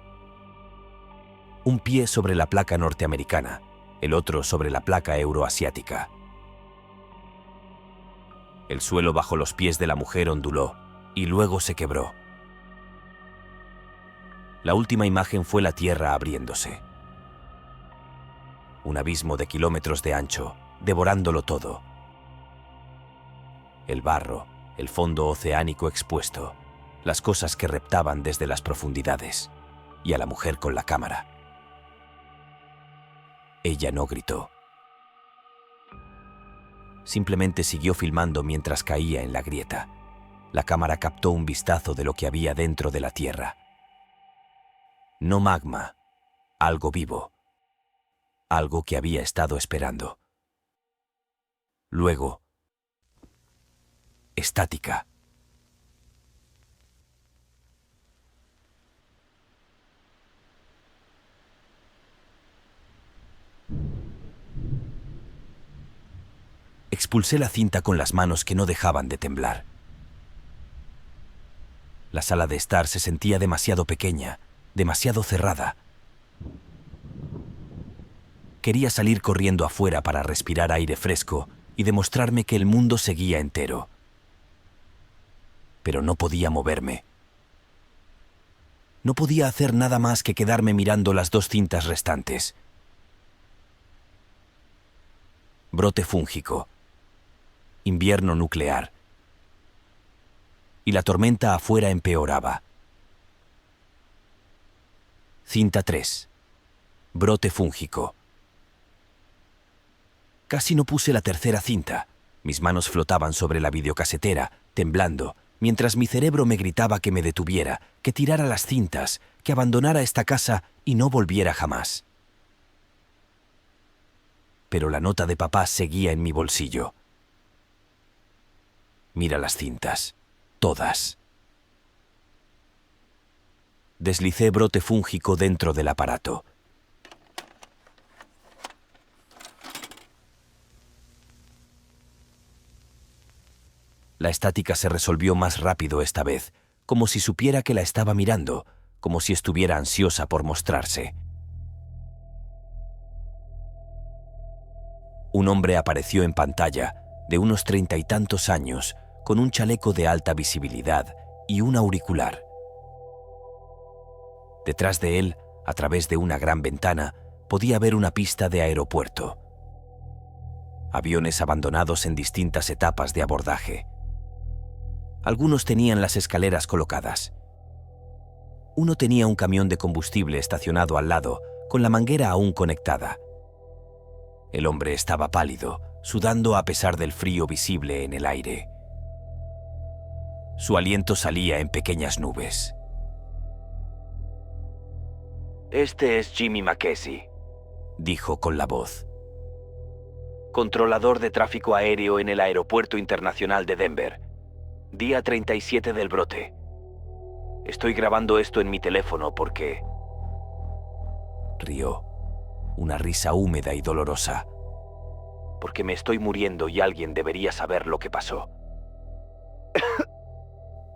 Un pie sobre la placa norteamericana, el otro sobre la placa euroasiática. El suelo bajo los pies de la mujer onduló y luego se quebró. La última imagen fue la tierra abriéndose. Un abismo de kilómetros de ancho, devorándolo todo. El barro, el fondo oceánico expuesto, las cosas que reptaban desde las profundidades, y a la mujer con la cámara. Ella no gritó. Simplemente siguió filmando mientras caía en la grieta. La cámara captó un vistazo de lo que había dentro de la Tierra. No magma, algo vivo. Algo que había estado esperando. Luego, estática. Expulsé la cinta con las manos que no dejaban de temblar. La sala de estar se sentía demasiado pequeña, demasiado cerrada. Quería salir corriendo afuera para respirar aire fresco y demostrarme que el mundo seguía entero. Pero no podía moverme. No podía hacer nada más que quedarme mirando las 2 cintas restantes. Brote fúngico. Invierno nuclear. Y la tormenta afuera empeoraba. Cinta 3. Brote fúngico. Casi no puse la tercera cinta. Mis manos flotaban sobre la videocasetera, temblando, mientras mi cerebro me gritaba que me detuviera, que tirara las cintas, que abandonara esta casa y no volviera jamás. Pero la nota de papá seguía en mi bolsillo. Mira las cintas. Todas. Deslicé brote fúngico dentro del aparato. La estática se resolvió más rápido esta vez, como si supiera que la estaba mirando, como si estuviera ansiosa por mostrarse. Un hombre apareció en pantalla, de unos 30 y tantos años, con un chaleco de alta visibilidad y un auricular. Detrás de él, a través de una gran ventana, podía ver una pista de aeropuerto. Aviones abandonados en distintas etapas de abordaje. Algunos tenían las escaleras colocadas. Uno tenía un camión de combustible estacionado al lado, con la manguera aún conectada. El hombre estaba pálido, sudando a pesar del frío visible en el aire. Su aliento salía en pequeñas nubes. Este es Jimmy Mackenzie, dijo con la voz. Controlador de tráfico aéreo en el Aeropuerto Internacional de Denver. Día 37 del brote. Estoy grabando esto en mi teléfono porque... Rió, una risa húmeda y dolorosa. Porque me estoy muriendo y alguien debería saber lo que pasó.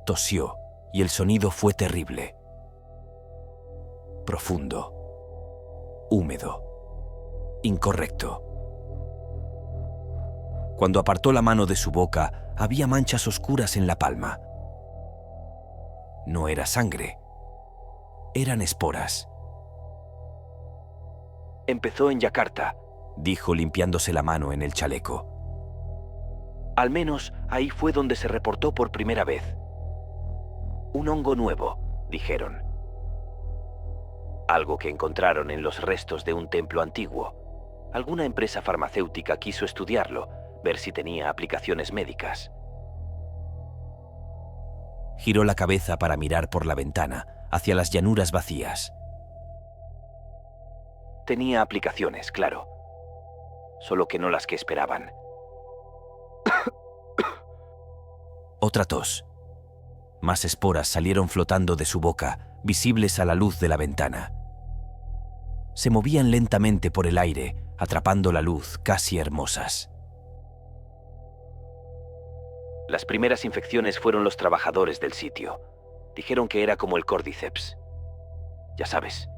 Tosió, y el sonido fue terrible. Profundo. Húmedo. Incorrecto. Cuando apartó la mano de su boca, había manchas oscuras en la palma. No era sangre. Eran esporas. Empezó en Yakarta, dijo limpiándose la mano en el chaleco. Al menos ahí fue donde se reportó por primera vez. Un hongo nuevo, dijeron. Algo que encontraron en los restos de un templo antiguo. Alguna empresa farmacéutica quiso estudiarlo, ver si tenía aplicaciones médicas. Giró la cabeza para mirar por la ventana, hacia las llanuras vacías. Tenía aplicaciones, claro. Solo que no las que esperaban. Otra tos. Más esporas salieron flotando de su boca, visibles a la luz de la ventana. Se movían lentamente por el aire, atrapando la luz, casi hermosas. Las primeras infecciones fueron los trabajadores del sitio. Dijeron que era como el Cordyceps. Ya sabes,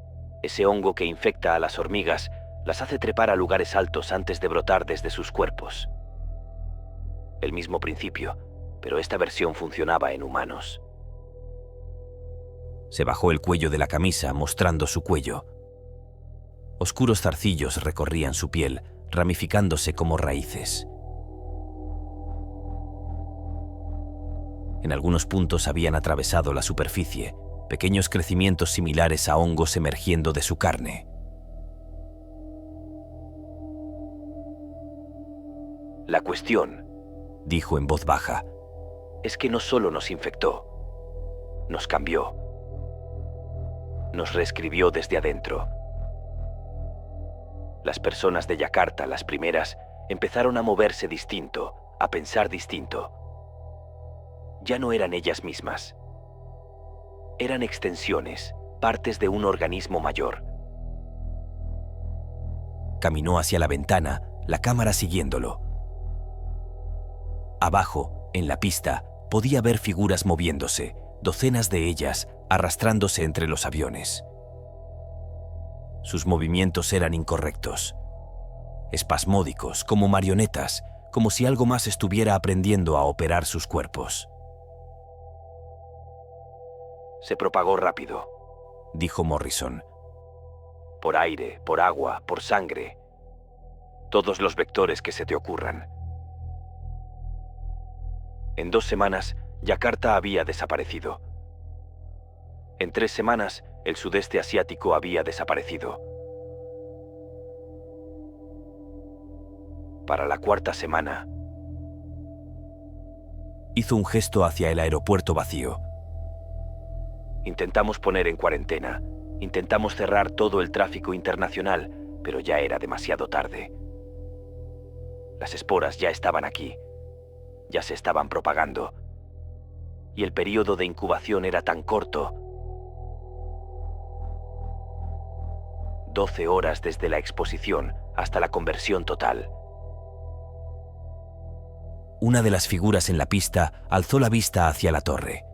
ese hongo que infecta a las hormigas las hace trepar a lugares altos antes de brotar desde sus cuerpos. El mismo principio, pero esta versión funcionaba en humanos. Se bajó el cuello de la camisa, mostrando su cuello. Oscuros zarcillos recorrían su piel, ramificándose como raíces. En algunos puntos habían atravesado la superficie, pequeños crecimientos similares a hongos emergiendo de su carne. La cuestión, dijo en voz baja, es que no solo nos infectó, nos cambió, nos reescribió desde adentro. Las personas de Yakarta, las primeras, empezaron a moverse distinto, a pensar distinto. Ya no eran ellas mismas. Eran extensiones, partes de un organismo mayor. Caminó hacia la ventana, la cámara siguiéndolo. Abajo, en la pista, podía ver figuras moviéndose, docenas de ellas arrastrándose entre los aviones. Sus movimientos eran incorrectos, espasmódicos, como marionetas, como si algo más estuviera aprendiendo a operar sus cuerpos. Se propagó rápido, dijo Morrison. Por aire, por agua, por sangre. Todos los vectores que se te ocurran. En 2 semanas, Yakarta había desaparecido. En 3 semanas, el sudeste asiático había desaparecido. Para la 4ª semana, hizo un gesto hacia el aeropuerto vacío. Intentamos poner en cuarentena, intentamos cerrar todo el tráfico internacional, pero ya era demasiado tarde. Las esporas ya estaban aquí, ya se estaban propagando, y el periodo de incubación era tan corto. 12 horas desde la exposición hasta la conversión total. Una de las figuras en la pista alzó la vista hacia la torre.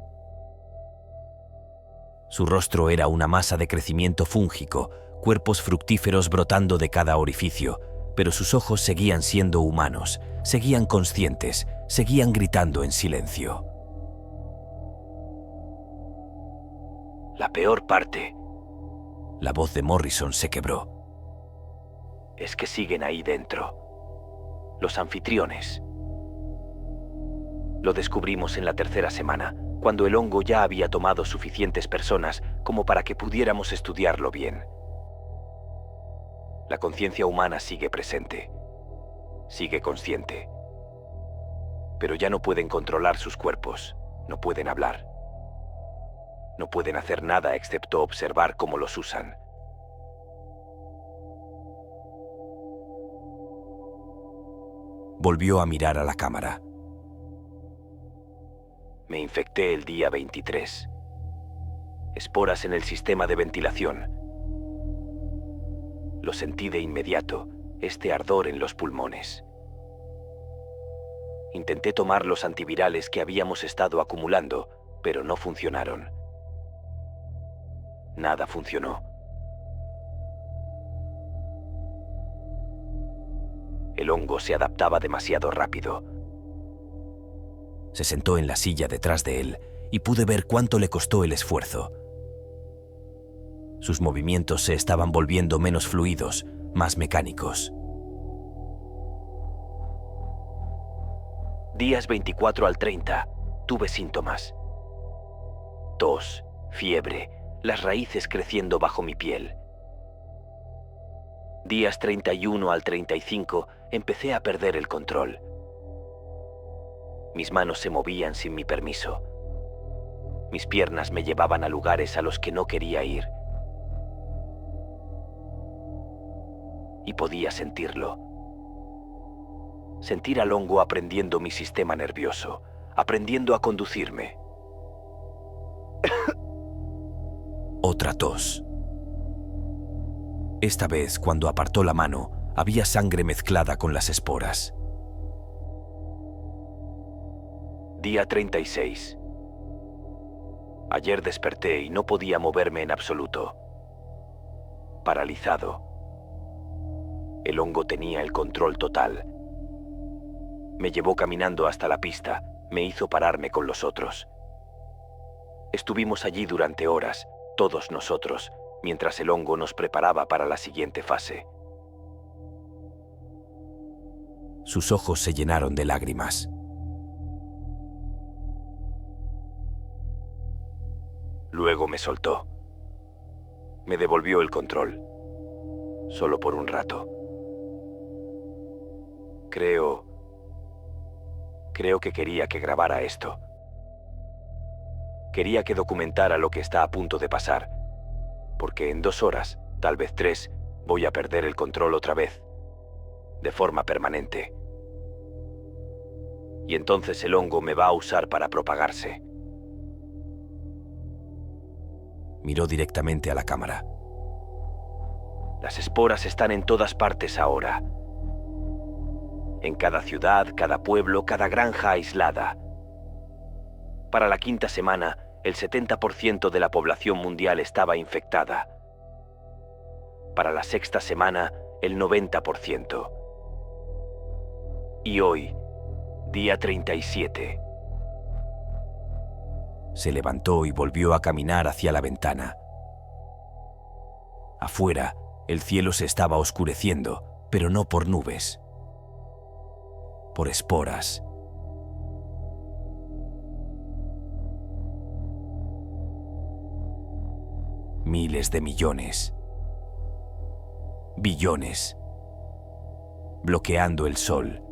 Su rostro era una masa de crecimiento fúngico, cuerpos fructíferos brotando de cada orificio, pero sus ojos seguían siendo humanos, seguían conscientes, seguían gritando en silencio. La peor parte, la voz de Morrison se quebró, es que siguen ahí dentro, los anfitriones. Lo descubrimos en la 3ª semana, cuando el hongo ya había tomado suficientes personas como para que pudiéramos estudiarlo bien. La conciencia humana sigue presente, sigue consciente, pero ya no pueden controlar sus cuerpos, no pueden hablar. No pueden hacer nada excepto observar cómo los usan. Volvió a mirar a la cámara. Me infecté el día 23. Esporas en el sistema de ventilación. Lo sentí de inmediato, este ardor en los pulmones. Intenté tomar los antivirales que habíamos estado acumulando, pero no funcionaron. Nada funcionó. El hongo se adaptaba demasiado rápido. Se sentó en la silla detrás de él y pude ver cuánto le costó el esfuerzo. Sus movimientos se estaban volviendo menos fluidos, más mecánicos. Días 24 al 30, tuve síntomas. Tos, fiebre, las raíces creciendo bajo mi piel. Días 31 al 35, empecé a perder el control. Mis manos se movían sin mi permiso. Mis piernas me llevaban a lugares a los que no quería ir. Y podía sentirlo. Sentir al hongo aprendiendo mi sistema nervioso, aprendiendo a conducirme. Otra tos. Esta vez, cuando apartó la mano, había sangre mezclada con las esporas. Día 36. Ayer desperté y no podía moverme en absoluto. Paralizado. El hongo tenía el control total. Me llevó caminando hasta la pista, me hizo pararme con los otros. Estuvimos allí durante horas, todos nosotros, mientras el hongo nos preparaba para la siguiente fase. Sus ojos se llenaron de lágrimas. Luego me soltó. Me devolvió el control. Solo por un rato. Creo que quería que grabara esto. Quería que documentara lo que está a punto de pasar. Porque en 2 horas, tal vez 3, voy a perder el control otra vez. De forma permanente. Y entonces el hongo me va a usar para propagarse. Miró directamente a la cámara. Las esporas están en todas partes ahora. En cada ciudad, cada pueblo, cada granja aislada. Para la 5ª semana, el 70% de la población mundial estaba infectada. Para la 6ª semana, el 90%. Y hoy, día 37. Se levantó y volvió a caminar hacia la ventana. Afuera, el cielo se estaba oscureciendo, pero no por nubes. Por esporas. Miles de millones. Billones. Bloqueando el sol.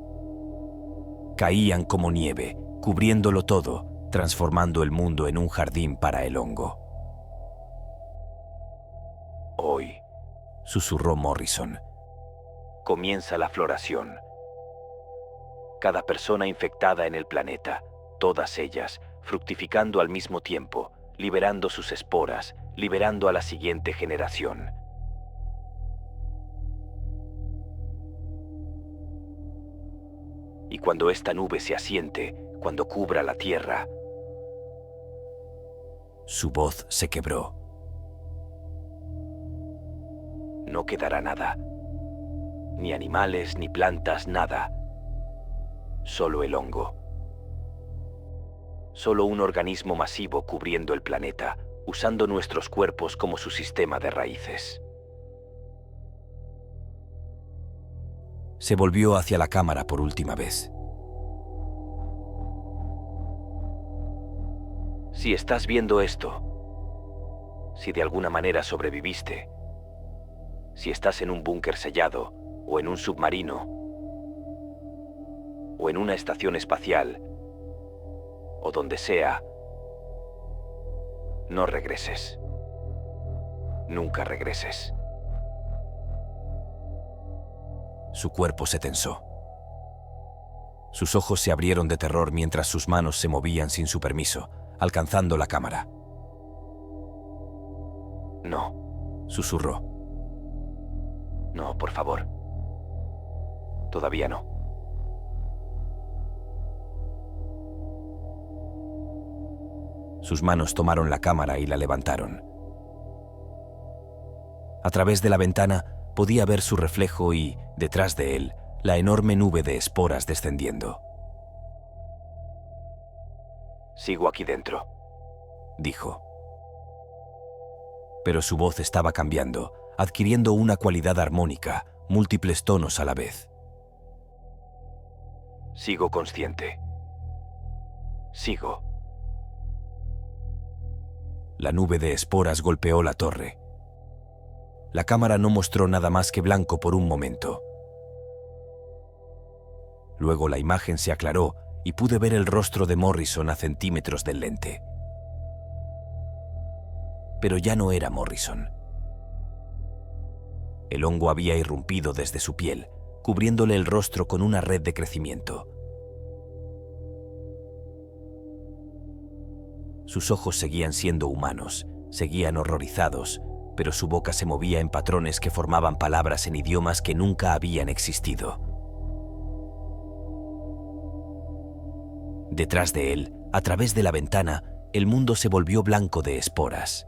Caían como nieve, cubriéndolo todo, transformando el mundo en un jardín para el hongo. Hoy, Susurró Morrison. comienza la floración. Cada persona infectada en el planeta, todas ellas, fructificando al mismo tiempo, liberando sus esporas, liberando a la siguiente generación. Y cuando esta nube se asiente, cuando cubra la Tierra, Su voz se quebró. no quedará nada. Ni animales, ni plantas, nada. Solo el hongo. Solo un organismo masivo cubriendo el planeta, usando nuestros cuerpos como su sistema de raíces. Se volvió hacia la cámara por última vez. Si estás viendo esto, si de alguna manera sobreviviste, si estás en un búnker sellado, o en un submarino, o en una estación espacial, o donde sea, no regreses. Nunca regreses. Su cuerpo se tensó. Sus ojos se abrieron de terror mientras sus manos se movían sin su permiso, alcanzando la cámara. No, Susurró. no, por favor. Todavía no. Sus manos tomaron la cámara y la levantaron. A través de la ventana podía ver su reflejo y, detrás de él, la enorme nube de esporas descendiendo. Sigo aquí dentro. Dijo. Pero su voz estaba cambiando, adquiriendo una cualidad armónica, múltiples tonos a la vez. Sigo consciente. Sigo. La nube de esporas golpeó la torre. La cámara no mostró nada más que blanco por un momento. Luego la imagen se aclaró y pude ver el rostro de Morrison a centímetros del lente. Pero ya no era Morrison. El hongo había irrumpido desde su piel, cubriéndole el rostro con una red de crecimiento. Sus ojos seguían siendo humanos, seguían horrorizados, pero su boca se movía en patrones que formaban palabras en idiomas que nunca habían existido. Detrás de él, a través de la ventana, el mundo se volvió blanco de esporas.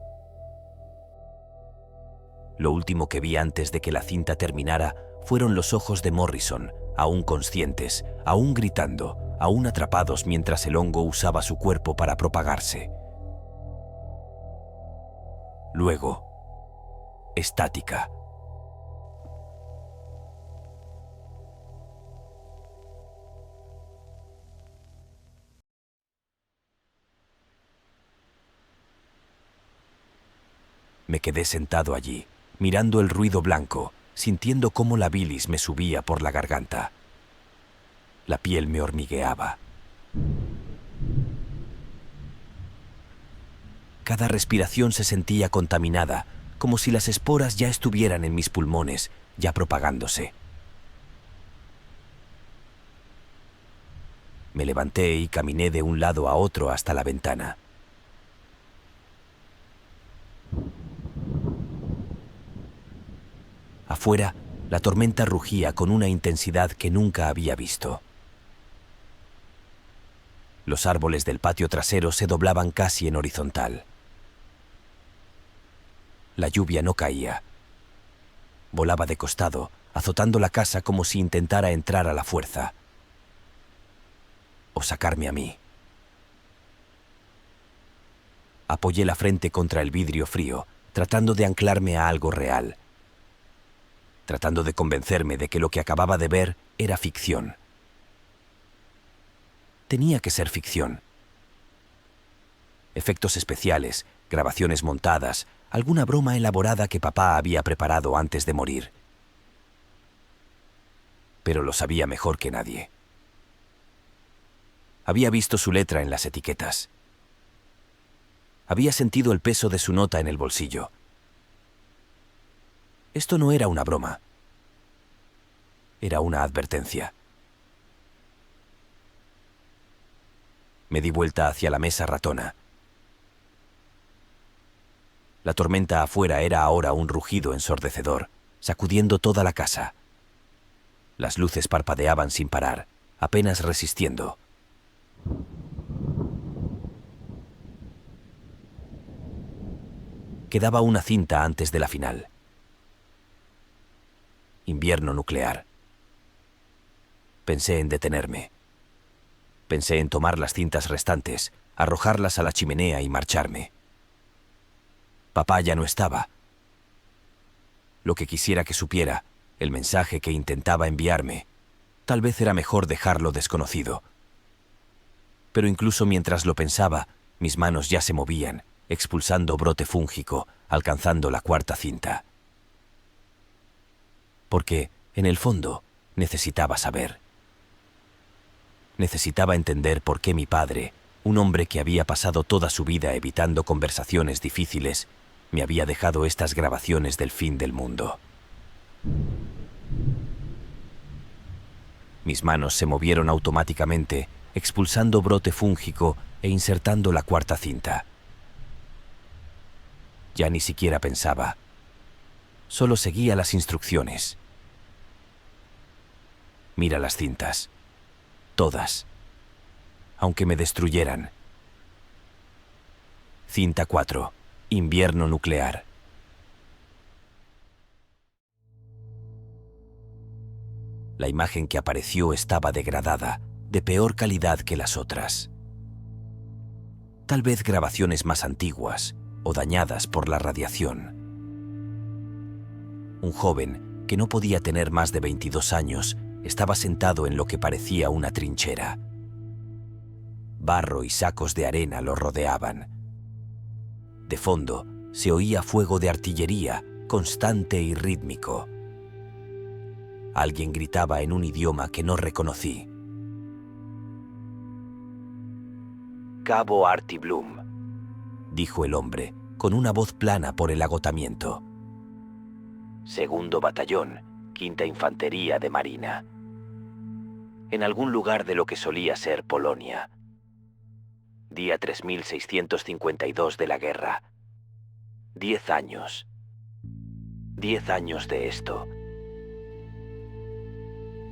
Lo último que vi antes de que la cinta terminara fueron los ojos de Morrison, aún conscientes, aún gritando, aún atrapados mientras el hongo usaba su cuerpo para propagarse. Luego, estática. Me quedé sentado allí, mirando el ruido blanco, sintiendo cómo la bilis me subía por la garganta. La piel me hormigueaba. Cada respiración se sentía contaminada, como si las esporas ya estuvieran en mis pulmones, ya propagándose. Me levanté y caminé de un lado a otro hasta la ventana. Afuera, la tormenta rugía con una intensidad que nunca había visto. Los árboles del patio trasero se doblaban casi en horizontal. La lluvia no caía. Volaba de costado, azotando la casa como si intentara entrar a la fuerza. O sacarme a mí. Apoyé la frente contra el vidrio frío, tratando de anclarme a algo real. Tratando de convencerme de que lo que acababa de ver era ficción. Tenía que ser ficción. Efectos especiales, grabaciones montadas, alguna broma elaborada que papá había preparado antes de morir. Pero lo sabía mejor que nadie. Había visto su letra en las etiquetas. Había sentido el peso de su nota en el bolsillo. Esto no era una broma. Era una advertencia. Me di vuelta hacia la mesa ratona. La tormenta afuera era ahora un rugido ensordecedor, sacudiendo toda la casa. Las luces parpadeaban sin parar, apenas resistiendo. Quedaba una cinta antes de la final. Invierno nuclear. Pensé en detenerme. Pensé en tomar las cintas restantes, arrojarlas a la chimenea y marcharme. Papá ya no estaba. Lo que quisiera que supiera, el mensaje que intentaba enviarme, tal vez era mejor dejarlo desconocido. Pero incluso mientras lo pensaba, mis manos ya se movían, expulsando brote fúngico, alcanzando la cuarta cinta. Porque, en el fondo, necesitaba saber. Necesitaba entender por qué mi padre, un hombre que había pasado toda su vida evitando conversaciones difíciles, me había dejado estas grabaciones del fin del mundo. Mis manos se movieron automáticamente, expulsando brote fúngico e insertando la cuarta cinta. Ya ni siquiera pensaba. Solo seguía las instrucciones. Mira las cintas. Todas. Aunque me destruyeran. Cinta 4. Invierno nuclear. La imagen que apareció estaba degradada, de peor calidad que las otras. Tal vez grabaciones más antiguas o dañadas por la radiación. Un joven, que no podía tener más de 22 años, estaba sentado en lo que parecía una trinchera. Barro y sacos de arena lo rodeaban. De fondo, se oía fuego de artillería, constante y rítmico. Alguien gritaba en un idioma que no reconocí. Cabo Artie Bloom, dijo el hombre, con una voz plana por el agotamiento. Segundo Batallón, Quinta Infantería de Marina. En algún lugar de lo que solía ser Polonia. Día 3652 de la guerra. 10 años. 10 años de esto.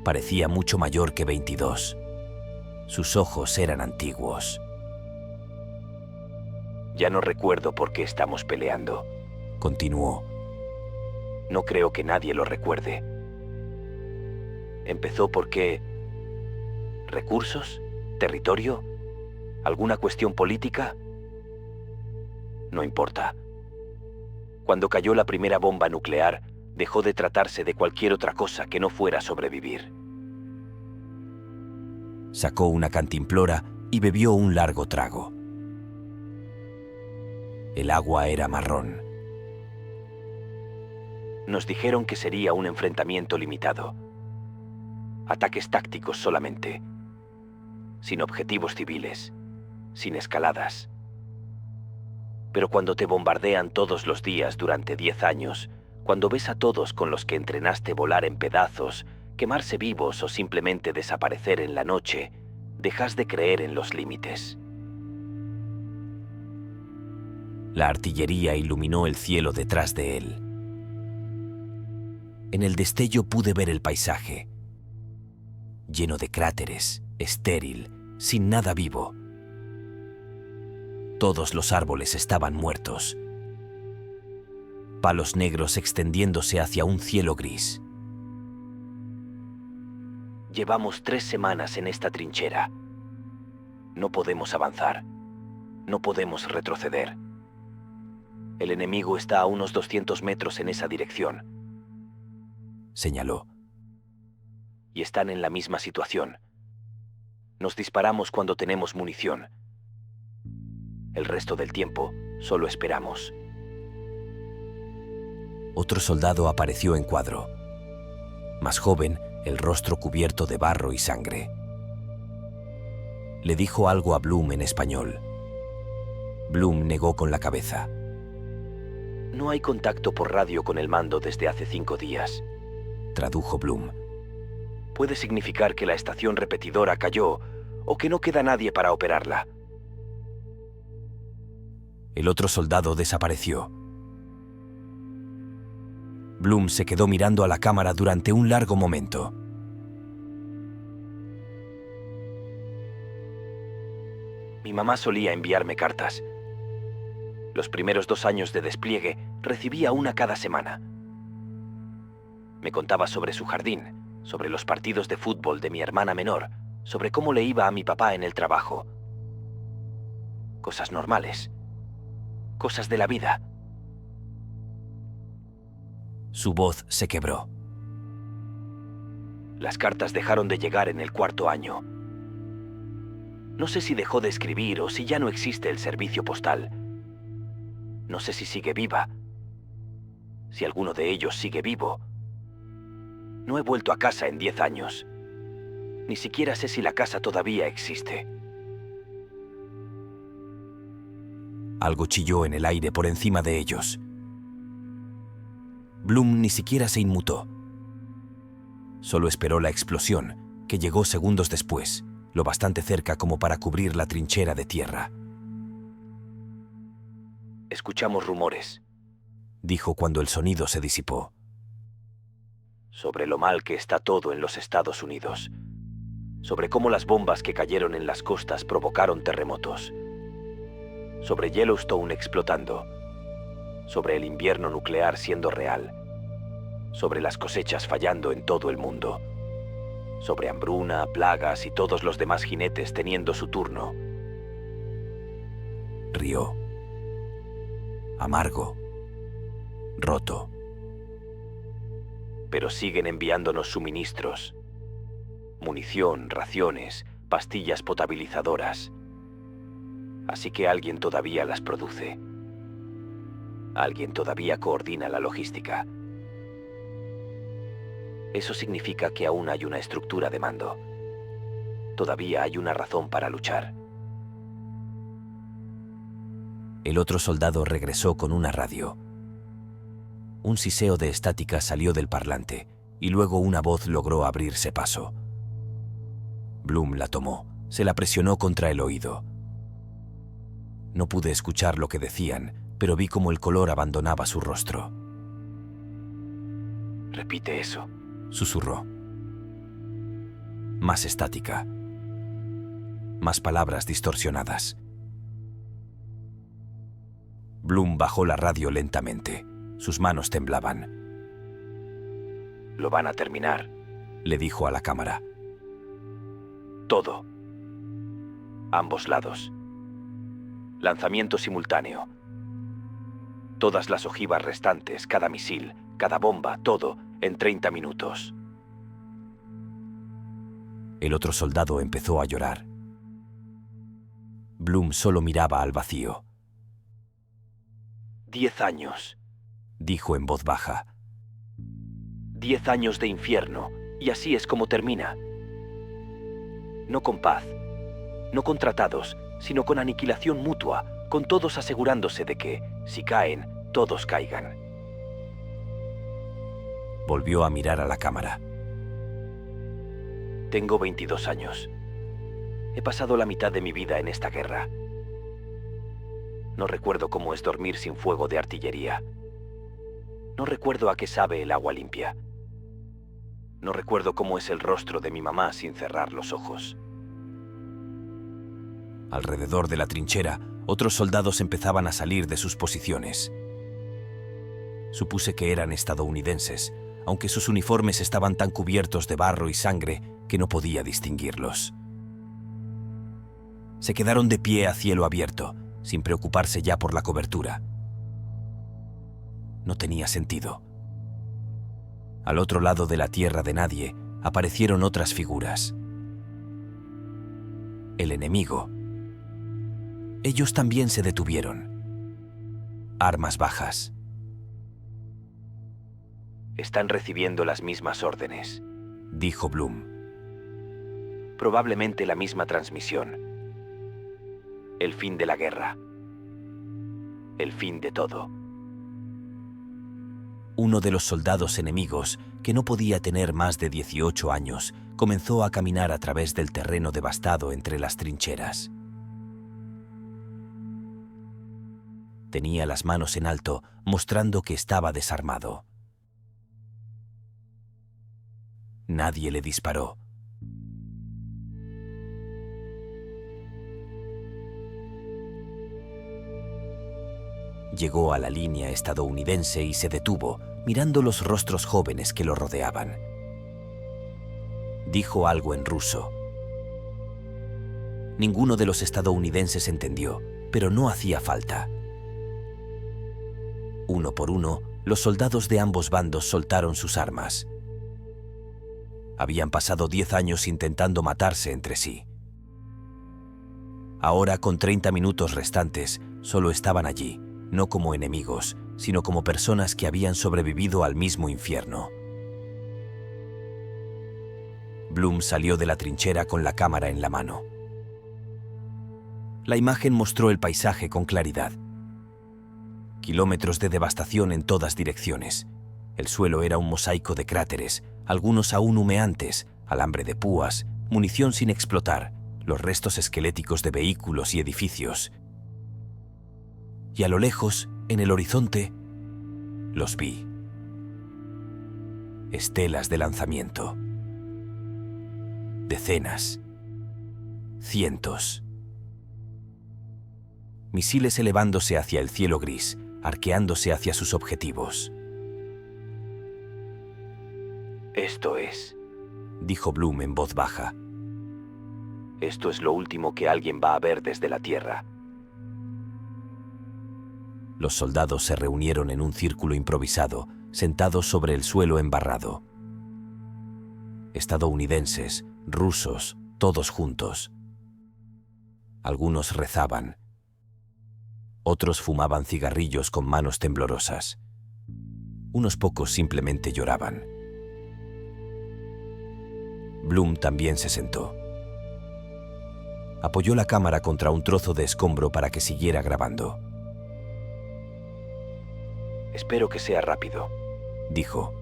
Parecía mucho mayor que 22. Sus ojos eran antiguos. Ya no recuerdo por qué estamos peleando, continuó. No creo que nadie lo recuerde. Empezó porque... ¿recursos? ¿Territorio? ¿Alguna cuestión política? No importa. Cuando cayó la primera bomba nuclear, dejó de tratarse de cualquier otra cosa que no fuera sobrevivir. Sacó una cantimplora y bebió un largo trago. El agua era marrón. Nos dijeron que sería un enfrentamiento limitado. Ataques tácticos solamente. Sin objetivos civiles. Sin escaladas. Pero cuando te bombardean todos los días durante 10 años, cuando ves a todos con los que entrenaste volar en pedazos, quemarse vivos o simplemente desaparecer en la noche, dejas de creer en los límites. La artillería iluminó el cielo detrás de él. En el destello pude ver el paisaje, lleno de cráteres, estéril, sin nada vivo. Todos los árboles estaban muertos. Palos negros extendiéndose hacia un cielo gris. Llevamos 3 semanas en esta trinchera. No podemos avanzar. No podemos retroceder. El enemigo está a unos 200 metros en esa dirección, señaló. Y están en la misma situación. Nos disparamos cuando tenemos munición. El resto del tiempo, solo esperamos. Otro soldado apareció en cuadro. Más joven, el rostro cubierto de barro y sangre. Le dijo algo a Bloom en español. Bloom negó con la cabeza. No hay contacto por radio con el mando desde hace 5 días. Tradujo Bloom. Puede significar que la estación repetidora cayó o que no queda nadie para operarla. El otro soldado desapareció. Bloom se quedó mirando a la cámara durante un largo momento. Mi mamá solía enviarme cartas. Los primeros 2 años de despliegue recibía una cada semana. Me contaba sobre su jardín, sobre los partidos de fútbol de mi hermana menor, sobre cómo le iba a mi papá en el trabajo. Cosas normales. Cosas de la vida. Su voz se quebró. Las cartas dejaron de llegar en el 4.º año. No sé si dejó de escribir o si ya no existe el servicio postal. No sé si sigue viva. Si alguno de ellos sigue vivo. No he vuelto a casa en 10 años. Ni siquiera sé si la casa todavía existe. Algo chilló en el aire por encima de ellos. Bloom ni siquiera se inmutó. Solo esperó la explosión, que llegó segundos después, lo bastante cerca como para cubrir la trinchera de tierra. Escuchamos rumores, dijo cuando el sonido se disipó. Sobre lo mal que está todo en los Estados Unidos. Sobre cómo las bombas que cayeron en las costas provocaron terremotos. Sobre Yellowstone explotando. Sobre el invierno nuclear siendo real. Sobre las cosechas fallando en todo el mundo. Sobre hambruna, plagas y todos los demás jinetes teniendo su turno. Rió. Amargo. Roto. Pero siguen enviándonos suministros. Munición, raciones, pastillas potabilizadoras. Así que alguien todavía las produce. Alguien todavía coordina la logística. Eso significa que aún hay una estructura de mando. Todavía hay una razón para luchar. El otro soldado regresó con una radio. Un siseo de estática salió del parlante y luego una voz logró abrirse paso. Bloom la tomó, se la presionó contra el oído. No pude escuchar lo que decían, pero vi cómo el color abandonaba su rostro. Repite eso, susurró. Más estática. Más palabras distorsionadas. Bloom bajó la radio lentamente. Sus manos temblaban. Lo van a terminar, le dijo a la cámara. Todo. Ambos lados. Lanzamiento simultáneo. Todas las ojivas restantes, cada misil, cada bomba, todo, en 30 minutos. El otro soldado empezó a llorar. Bloom solo miraba al vacío. 10 años, dijo en voz baja. 10 años de infierno, y así es como termina. No con paz, no con tratados, sino con aniquilación mutua, con todos asegurándose de que, si caen, todos caigan. Volvió a mirar a la cámara. Tengo 22 años. He pasado la mitad de mi vida en esta guerra. No recuerdo cómo es dormir sin fuego de artillería. No recuerdo a qué sabe el agua limpia. No recuerdo cómo es el rostro de mi mamá sin cerrar los ojos. Alrededor de la trinchera, otros soldados empezaban a salir de sus posiciones. Supuse que eran estadounidenses, aunque sus uniformes estaban tan cubiertos de barro y sangre que no podía distinguirlos. Se quedaron de pie a cielo abierto, sin preocuparse ya por la cobertura. No tenía sentido. Al otro lado de la tierra de nadie aparecieron otras figuras. El enemigo. Ellos también se detuvieron. Armas bajas. Están recibiendo las mismas órdenes, dijo Bloom. Probablemente la misma transmisión. El fin de la guerra. El fin de todo. Uno de los soldados enemigos, que no podía tener más de 18 años, comenzó a caminar a través del terreno devastado entre las trincheras. Tenía las manos en alto, mostrando que estaba desarmado. Nadie le disparó. Llegó a la línea estadounidense y se detuvo, mirando los rostros jóvenes que lo rodeaban. Dijo algo en ruso. Ninguno de los estadounidenses entendió, pero no hacía falta. Uno por uno, los soldados de ambos bandos soltaron sus armas. Habían pasado 10 años intentando matarse entre sí. Ahora, con 30 minutos restantes, solo estaban allí, no como enemigos, sino como personas que habían sobrevivido al mismo infierno. Bloom salió de la trinchera con la cámara en la mano. La imagen mostró el paisaje con claridad. Kilómetros de devastación en todas direcciones. El suelo era un mosaico de cráteres, algunos aún humeantes, alambre de púas, munición sin explotar, los restos esqueléticos de vehículos y edificios. Y a lo lejos, en el horizonte, los vi. Estelas de lanzamiento. Decenas. Cientos. Misiles elevándose hacia el cielo gris, arqueándose hacia sus objetivos. Esto es, dijo Bloom en voz baja. Esto es lo último que alguien va a ver desde la Tierra. Los soldados se reunieron en un círculo improvisado, sentados sobre el suelo embarrado. Estadounidenses, rusos, todos juntos. Algunos rezaban. Otros fumaban cigarrillos con manos temblorosas. Unos pocos simplemente lloraban. Bloom también se sentó. Apoyó la cámara contra un trozo de escombro para que siguiera grabando. Espero que sea rápido, dijo.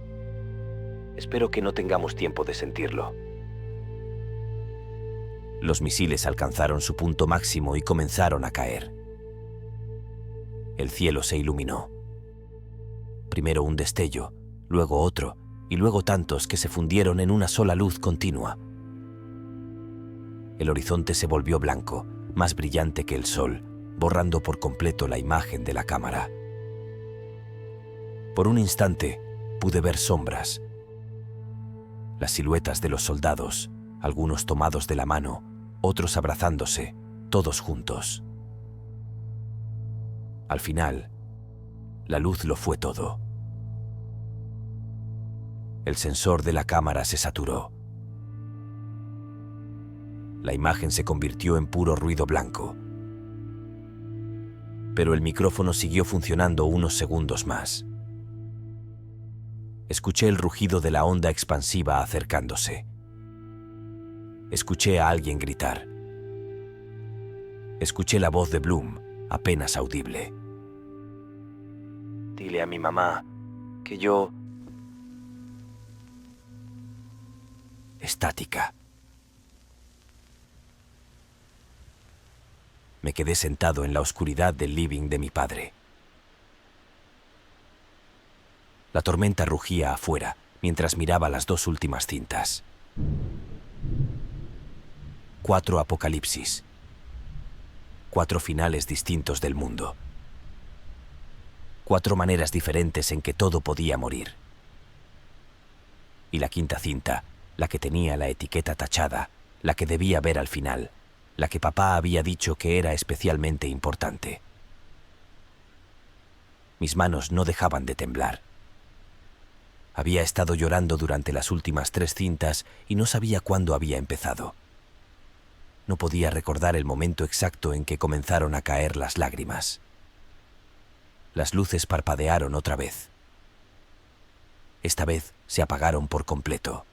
Espero que no tengamos tiempo de sentirlo. Los misiles alcanzaron su punto máximo y comenzaron a caer. El cielo se iluminó. Primero un destello, luego otro, y luego tantos que se fundieron en una sola luz continua. El horizonte se volvió blanco, más brillante que el sol, borrando por completo la imagen de la cámara. Por un instante pude ver sombras. Las siluetas de los soldados, algunos tomados de la mano, otros abrazándose, todos juntos. Al final, la luz lo fue todo. El sensor de la cámara se saturó. La imagen se convirtió en puro ruido blanco. Pero el micrófono siguió funcionando unos segundos más. Escuché el rugido de la onda expansiva acercándose. Escuché a alguien gritar. Escuché la voz de Bloom, apenas audible. Dile a mi mamá que yo... Estática. Me quedé sentado en la oscuridad del living de mi padre. La tormenta rugía afuera mientras miraba las 2 últimas cintas. 4 apocalipsis. 4 finales distintos del mundo. 4 maneras diferentes en que todo podía morir. Y la 5ª cinta, la que tenía la etiqueta tachada, la que debía ver al final, la que papá había dicho que era especialmente importante. Mis manos no dejaban de temblar. Había estado llorando durante las últimas 3 cintas y no sabía cuándo había empezado. No podía recordar el momento exacto en que comenzaron a caer las lágrimas. Las luces parpadearon otra vez. Esta vez se apagaron por completo.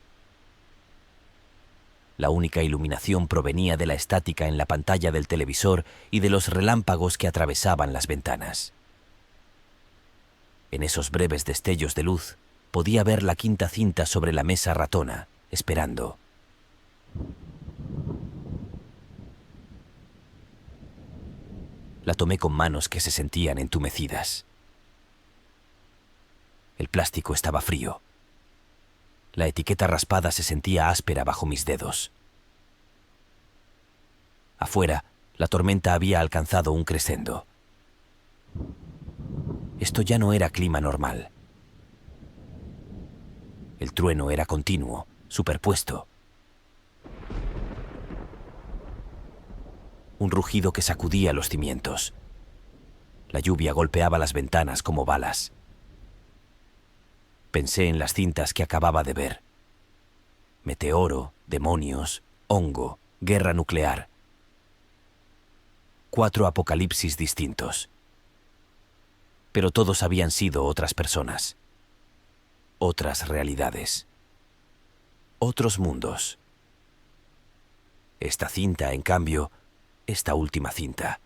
La única iluminación provenía de la estática en la pantalla del televisor y de los relámpagos que atravesaban las ventanas. En esos breves destellos de luz, podía ver la 5ª cinta sobre la mesa ratona, esperando. La tomé con manos que se sentían entumecidas. El plástico estaba frío. La etiqueta raspada se sentía áspera bajo mis dedos. Afuera, la tormenta había alcanzado un crescendo. Esto ya no era clima normal. El trueno era continuo, superpuesto. Un rugido que sacudía los cimientos. La lluvia golpeaba las ventanas como balas. Pensé en las cintas que acababa de ver. Meteoro, demonios, hongo, guerra nuclear. 4 apocalipsis distintos. Pero todos habían sido otras personas. Otras realidades. Otros mundos. Esta cinta, en cambio, esta última cinta.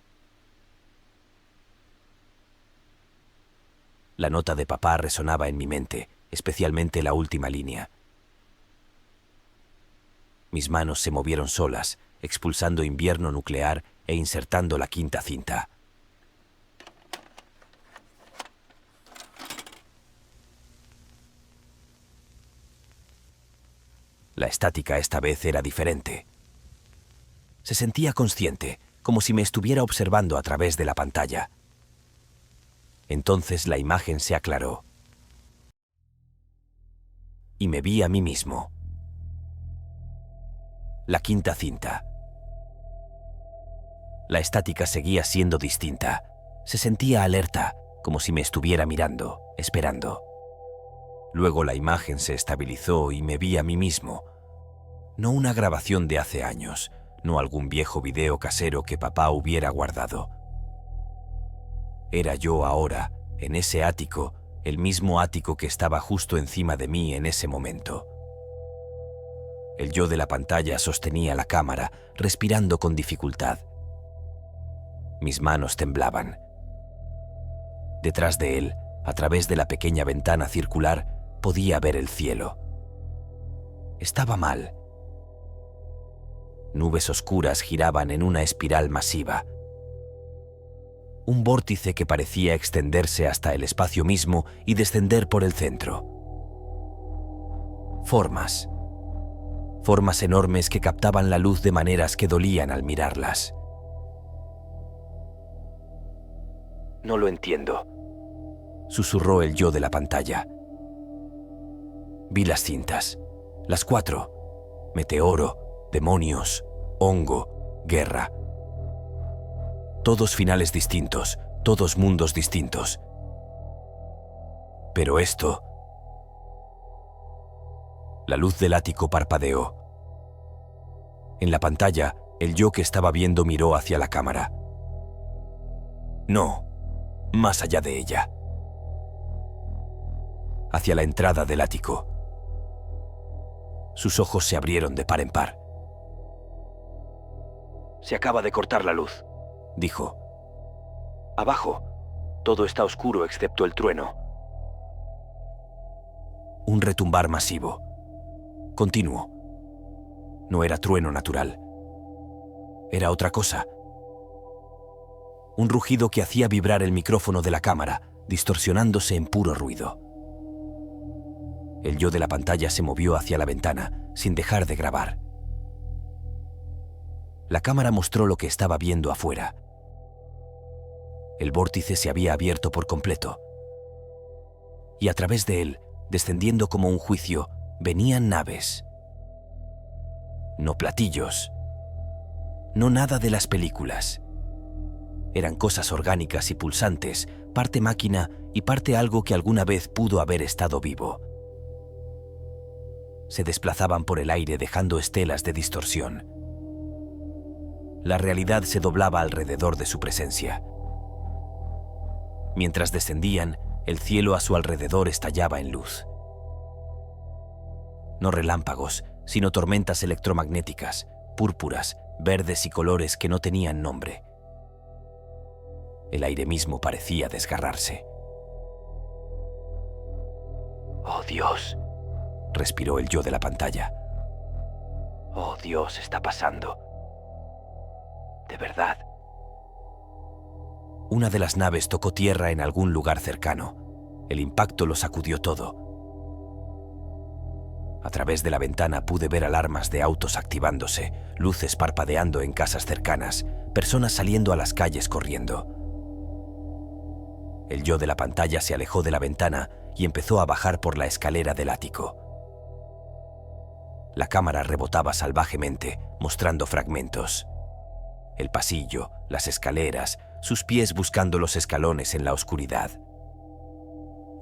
La nota de papá resonaba en mi mente, especialmente la última línea. Mis manos se movieron solas, expulsando invierno nuclear e insertando la 5ª cinta. La estática esta vez era diferente. Se sentía consciente, como si me estuviera observando a través de la pantalla. Entonces la imagen se aclaró. Y me vi a mí mismo. La 5ª cinta. La estática seguía siendo distinta. Se sentía alerta, como si me estuviera mirando, esperando. Luego la imagen se estabilizó y me vi a mí mismo. No una grabación de hace años, no algún viejo video casero que papá hubiera guardado. Era yo ahora, en ese ático, el mismo ático que estaba justo encima de mí en ese momento. El yo de la pantalla sostenía la cámara, respirando con dificultad. Mis manos temblaban. Detrás de él, a través de la pequeña ventana circular, podía ver el cielo. Estaba mal. Nubes oscuras giraban en una espiral masiva. Un vórtice que parecía extenderse hasta el espacio mismo y descender por el centro. Formas. Formas enormes que captaban la luz de maneras que dolían al mirarlas. No lo entiendo, susurró el yo de la pantalla. Vi las cintas, las 4. Meteoro, demonios, hongo, guerra. Todos finales distintos, todos mundos distintos. Pero esto... La luz del ático parpadeó. En la pantalla, el yo que estaba viendo miró hacia la cámara. No, más allá de ella. hacia la entrada del ático. Sus ojos se abrieron de par en par. Se acaba de cortar la luz, Dijo. Abajo, todo está oscuro excepto el trueno. Un retumbar masivo, continuo. No era trueno natural. Era otra cosa. Un rugido que hacía vibrar el micrófono de la cámara, distorsionándose en puro ruido. El yo de la pantalla se movió hacia la ventana, sin dejar de grabar. La cámara mostró lo que estaba viendo afuera. El vórtice se había abierto por completo. Y a través de él, descendiendo como un juicio, venían naves. No platillos. No nada de las películas. Eran cosas orgánicas y pulsantes, parte máquina y parte algo que alguna vez pudo haber estado vivo. Se desplazaban por el aire dejando estelas de distorsión. La realidad se doblaba alrededor de su presencia. Mientras descendían, el cielo a su alrededor estallaba en luz. No relámpagos, sino tormentas electromagnéticas, púrpuras, verdes y colores que no tenían nombre. El aire mismo parecía desgarrarse. ¡Oh, Dios!, respiró el yo de la pantalla. ¡Oh, Dios, está pasando! De verdad. Una de las naves tocó tierra en algún lugar cercano. El impacto lo sacudió todo. A través de la ventana pude ver alarmas de autos activándose, luces parpadeando en casas cercanas, personas saliendo a las calles corriendo. El yo de la pantalla se alejó de la ventana y empezó a bajar por la escalera del ático. La cámara rebotaba salvajemente, mostrando fragmentos. El pasillo, las escaleras, sus pies buscando los escalones en la oscuridad.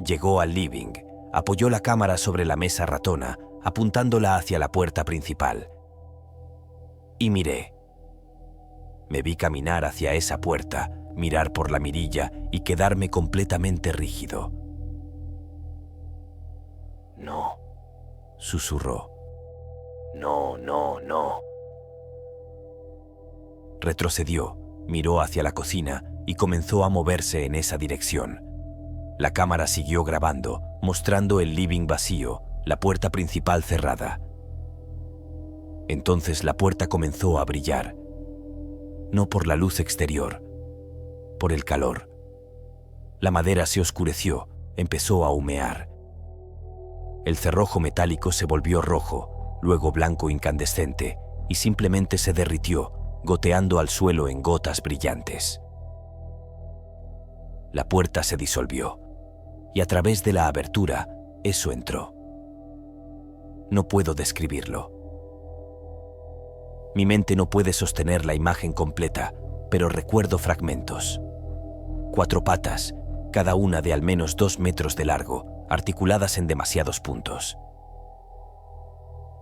Llegó al living, apoyó la cámara sobre la mesa ratona, apuntándola hacia la puerta principal. Y miré. Me vi caminar hacia esa puerta, mirar por la mirilla y quedarme completamente rígido. No, Susurró. no, no, no. Retrocedió, miró hacia la cocina y comenzó a moverse en esa dirección. La cámara siguió grabando, mostrando el living vacío, la puerta principal cerrada. Entonces la puerta comenzó a brillar. No por la luz exterior, por el calor. La madera se oscureció, empezó a humear. El cerrojo metálico se volvió rojo, luego blanco incandescente, y simplemente se derritió, goteando al suelo en gotas brillantes. La puerta se disolvió, y a través de la abertura, eso entró. No puedo describirlo. Mi mente no puede sostener la imagen completa, pero recuerdo fragmentos. 4 patas, cada una de al menos 2 metros de largo, articuladas en demasiados puntos.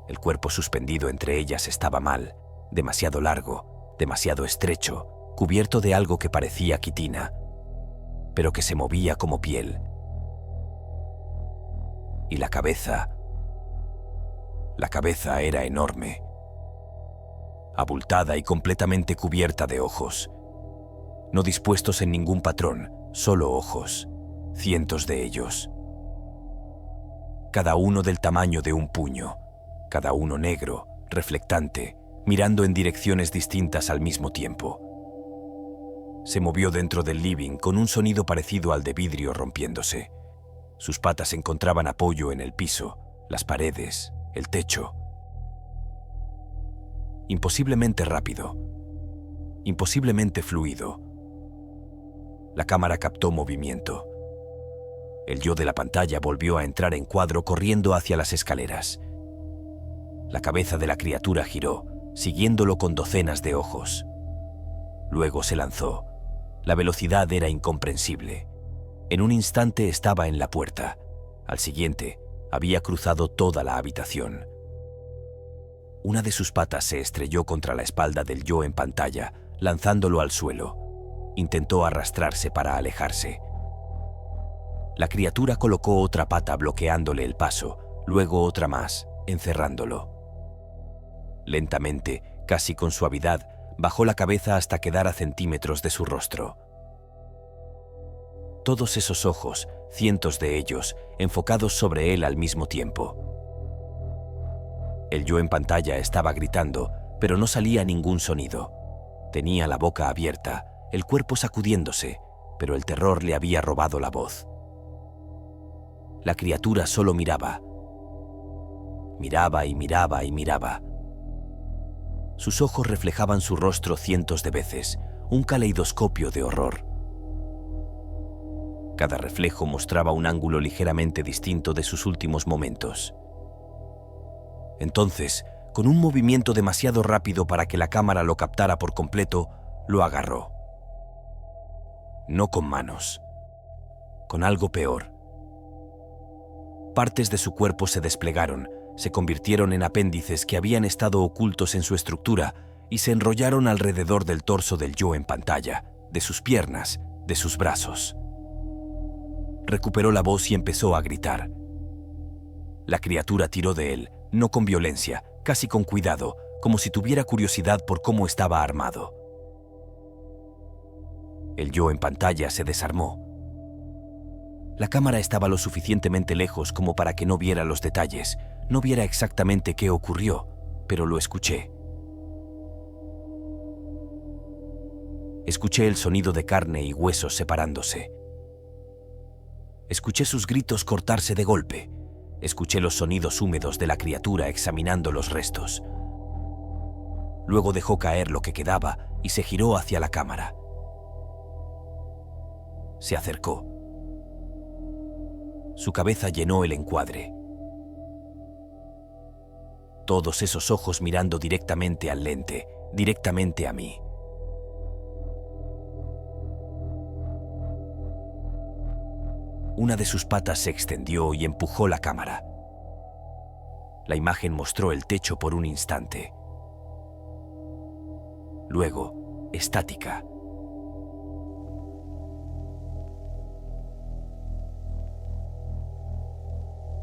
El cuerpo suspendido entre ellas estaba mal, demasiado largo, demasiado estrecho, cubierto de algo que parecía quitina, pero que se movía como piel. Y la cabeza era enorme, abultada y completamente cubierta de ojos. No dispuestos en ningún patrón, solo ojos, cientos de ellos. Cada uno del tamaño de un puño, cada uno negro, reflectante, mirando en direcciones distintas al mismo tiempo. Se movió dentro del living con un sonido parecido al de vidrio rompiéndose. Sus patas encontraban apoyo en el piso, las paredes, el techo. Imposiblemente rápido, imposiblemente fluido. La cámara captó movimiento. El yo de la pantalla volvió a entrar en cuadro corriendo hacia las escaleras. La cabeza de la criatura giró, siguiéndolo con docenas de ojos. Luego se lanzó. La velocidad era incomprensible. En un instante estaba en la puerta. Al siguiente, había cruzado toda la habitación. Una de sus patas se estrelló contra la espalda del yo en pantalla, lanzándolo al suelo. Intentó arrastrarse para alejarse. La criatura colocó otra pata bloqueándole el paso, luego otra más, encerrándolo. Lentamente, casi con suavidad, bajó la cabeza hasta quedar a centímetros de su rostro. Todos esos ojos, cientos de ellos, enfocados sobre él al mismo tiempo. El yo en pantalla estaba gritando, pero no salía ningún sonido. Tenía la boca abierta, el cuerpo sacudiéndose, pero el terror le había robado la voz. La criatura solo miraba. Miraba y miraba y miraba. Sus ojos reflejaban su rostro cientos de veces, un caleidoscopio de horror. Cada reflejo mostraba un ángulo ligeramente distinto de sus últimos momentos. Entonces, con un movimiento demasiado rápido para que la cámara lo captara por completo, lo agarró. No con manos, con algo peor. Partes de su cuerpo se desplegaron, se convirtieron en apéndices que habían estado ocultos en su estructura y se enrollaron alrededor del torso del yo en pantalla, de sus piernas, de sus brazos. Recuperó la voz y empezó a gritar. La criatura tiró de él, no con violencia, casi con cuidado, como si tuviera curiosidad por cómo estaba armado. El yo en pantalla se desarmó. La cámara estaba lo suficientemente lejos como para que no viera los detalles, no viera exactamente qué ocurrió, pero lo escuché. Escuché el sonido de carne y huesos separándose. Escuché sus gritos cortarse de golpe. Escuché los sonidos húmedos de la criatura examinando los restos. Luego dejó caer lo que quedaba y se giró hacia la cámara. Se acercó. Su cabeza llenó el encuadre. Todos esos ojos mirando directamente al lente, directamente a mí. Una de sus patas se extendió y empujó la cámara. La imagen mostró el techo por un instante. Luego, estática.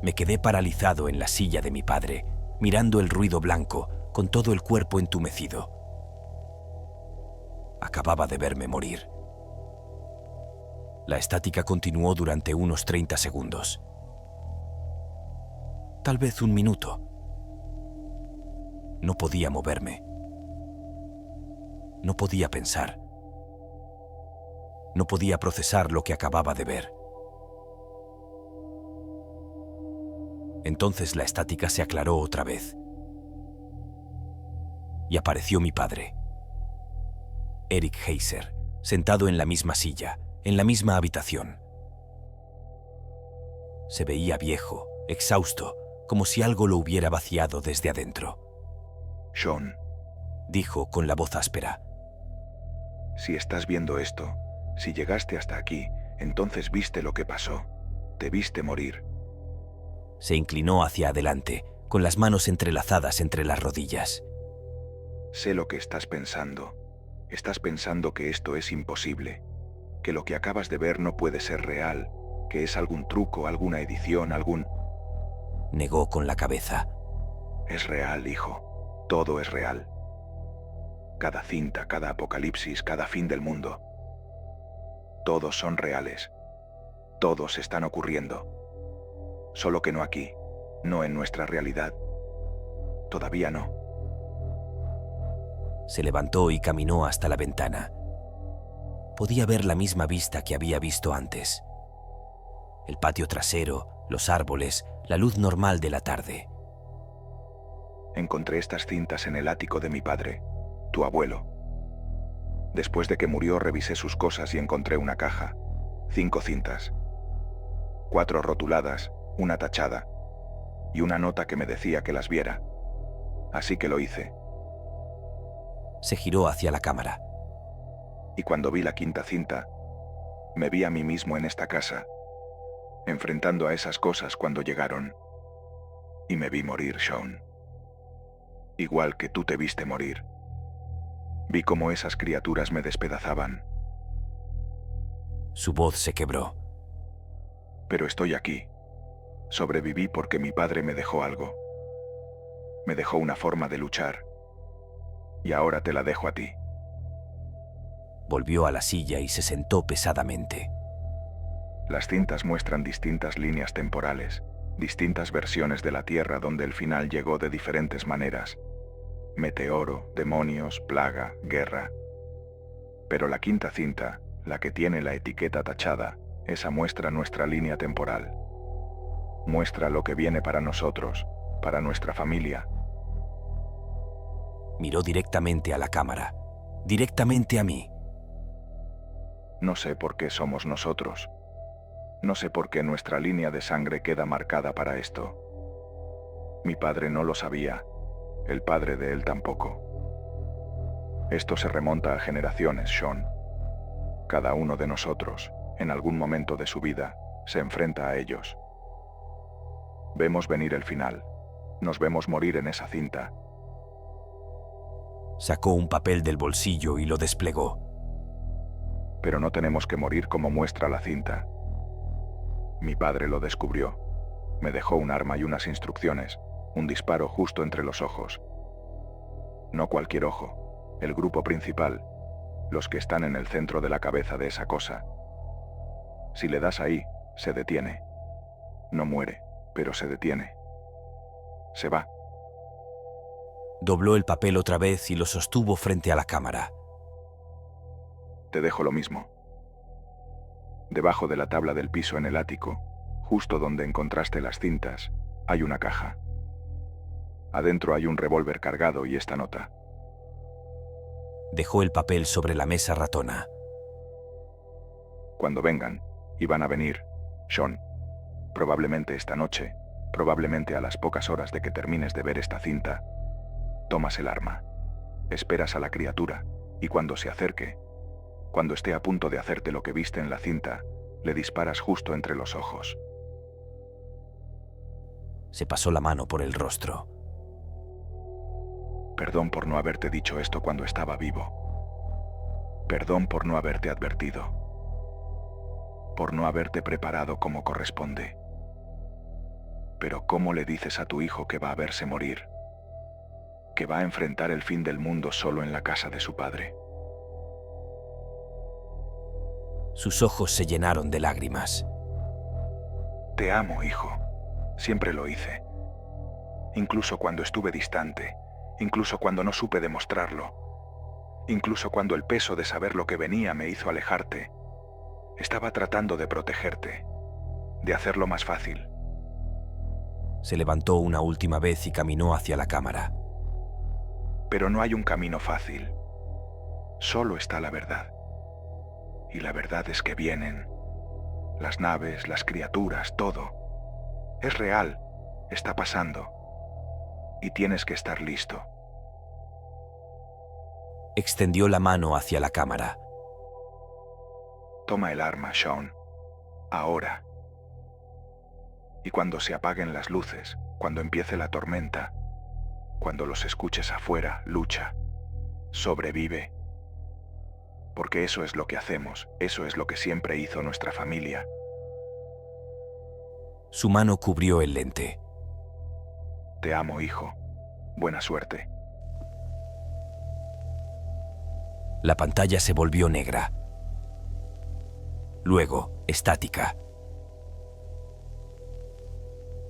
Me quedé paralizado en la silla de mi padre, mirando el ruido blanco, con todo el cuerpo entumecido. Acababa de verme morir. La estática continuó durante unos 30 segundos. Tal vez un minuto. No podía moverme. No podía pensar. No podía procesar lo que acababa de ver. Entonces la estática se aclaró otra vez. Y apareció mi padre. Eric Heiser, sentado en la misma silla, en la misma habitación. Se veía viejo, exhausto, como si algo lo hubiera vaciado desde adentro. Sean, Dijo con la voz áspera. si estás viendo esto, si llegaste hasta aquí, entonces viste lo que pasó. Te viste morir. Se inclinó hacia adelante, con las manos entrelazadas entre las rodillas. Sé lo que estás pensando. Estás pensando que esto es imposible, que lo que acabas de ver no puede ser real, que es algún truco, alguna edición, Negó con la cabeza. Es real, hijo. Todo es real. Cada cinta, cada apocalipsis, cada fin del mundo. Todos son reales. Todos están ocurriendo. Solo que no aquí, no en nuestra realidad. Todavía no. Se levantó y caminó hasta la ventana. Podía ver la misma vista que había visto antes. El patio trasero, los árboles, la luz normal de la tarde. Encontré estas cintas en el ático de mi padre, tu abuelo. Después de que murió revisé sus cosas y encontré una caja, 5 cintas, 4 rotuladas, una tachada, y una nota que me decía que las viera. Así que lo hice. Se giró hacia la cámara. Y cuando vi la 5ª cinta, me vi a mí mismo en esta casa, enfrentando a esas cosas cuando llegaron. Y me vi morir, Sean. Igual que tú te viste morir. Vi cómo esas criaturas me despedazaban. Su voz se quebró. Pero estoy aquí. Sobreviví porque mi padre me dejó algo. Me dejó una forma de luchar. Y ahora te la dejo a ti. Volvió a la silla y se sentó pesadamente. Las cintas muestran distintas líneas temporales, distintas versiones de la Tierra donde el final llegó de diferentes maneras. Meteoro, demonios, plaga, guerra. Pero la quinta cinta, la que tiene la etiqueta tachada, esa muestra nuestra línea temporal. Muestra lo que viene para nosotros, para nuestra familia. Miró directamente a la cámara, directamente a mí. No sé por qué somos nosotros. No sé por qué nuestra línea de sangre queda marcada para esto. Mi padre no lo sabía, el padre de él tampoco. Esto se remonta a generaciones, Sean. Cada uno de nosotros, en algún momento de su vida, se enfrenta a ellos. Vemos venir el final. Nos vemos morir en esa cinta. Sacó un papel del bolsillo y lo desplegó. Pero no tenemos que morir como muestra la cinta. Mi padre lo descubrió. Me dejó un arma y unas instrucciones, un disparo justo entre los ojos. No cualquier ojo, el grupo principal, los que están en el centro de la cabeza de esa cosa. Si le das ahí, se detiene. No muere, pero se detiene. Se va. Dobló el papel otra vez y lo sostuvo frente a la cámara. Te dejo lo mismo. Debajo de la tabla del piso en el ático, justo donde encontraste las cintas, hay una caja. Adentro hay un revólver cargado y esta nota. Dejó el papel sobre la mesa ratona. Cuando vengan, y van a venir, Sean, probablemente esta noche, probablemente a las pocas horas de que termines de ver esta cinta, tomas el arma, esperas a la criatura, y cuando se acerque, cuando esté a punto de hacerte lo que viste en la cinta, le disparas justo entre los ojos. Se pasó la mano por el rostro. Perdón por no haberte dicho esto cuando estaba vivo. Perdón por no haberte advertido. Por no haberte preparado como corresponde. Pero ¿cómo le dices a tu hijo que va a verse morir? Que va a enfrentar el fin del mundo solo en la casa de su padre. Sus ojos se llenaron de lágrimas. Te amo, hijo. Siempre lo hice. Incluso cuando estuve distante, incluso cuando no supe demostrarlo, incluso cuando el peso de saber lo que venía me hizo alejarte. Estaba tratando de protegerte, de hacerlo más fácil. Se levantó una última vez y caminó hacia la cámara. Pero no hay un camino fácil. Solo está la verdad. Y la verdad es que vienen. Las naves, las criaturas, todo. Es real. Está pasando. Y tienes que estar listo. Extendió la mano hacia la cámara. Toma el arma, Sean. Ahora. Y cuando se apaguen las luces, cuando empiece la tormenta, cuando los escuches afuera, lucha. Sobrevive. Porque eso es lo que hacemos, eso es lo que siempre hizo nuestra familia. Su mano cubrió el lente. Te amo, hijo. Buena suerte. La pantalla se volvió negra. Luego, estática.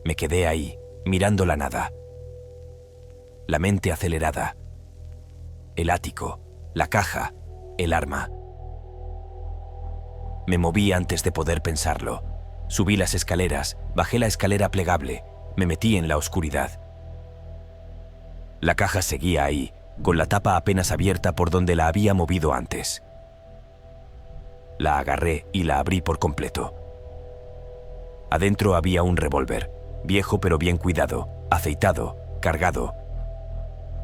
Me quedé ahí, mirando la nada. La mente acelerada. El ático, la caja, el arma. Me moví antes de poder pensarlo. Subí las escaleras, bajé la escalera plegable, me metí en la oscuridad. La caja seguía ahí, con la tapa apenas abierta por donde la había movido antes. La agarré y la abrí por completo. Adentro había un revólver, viejo pero bien cuidado, aceitado, cargado.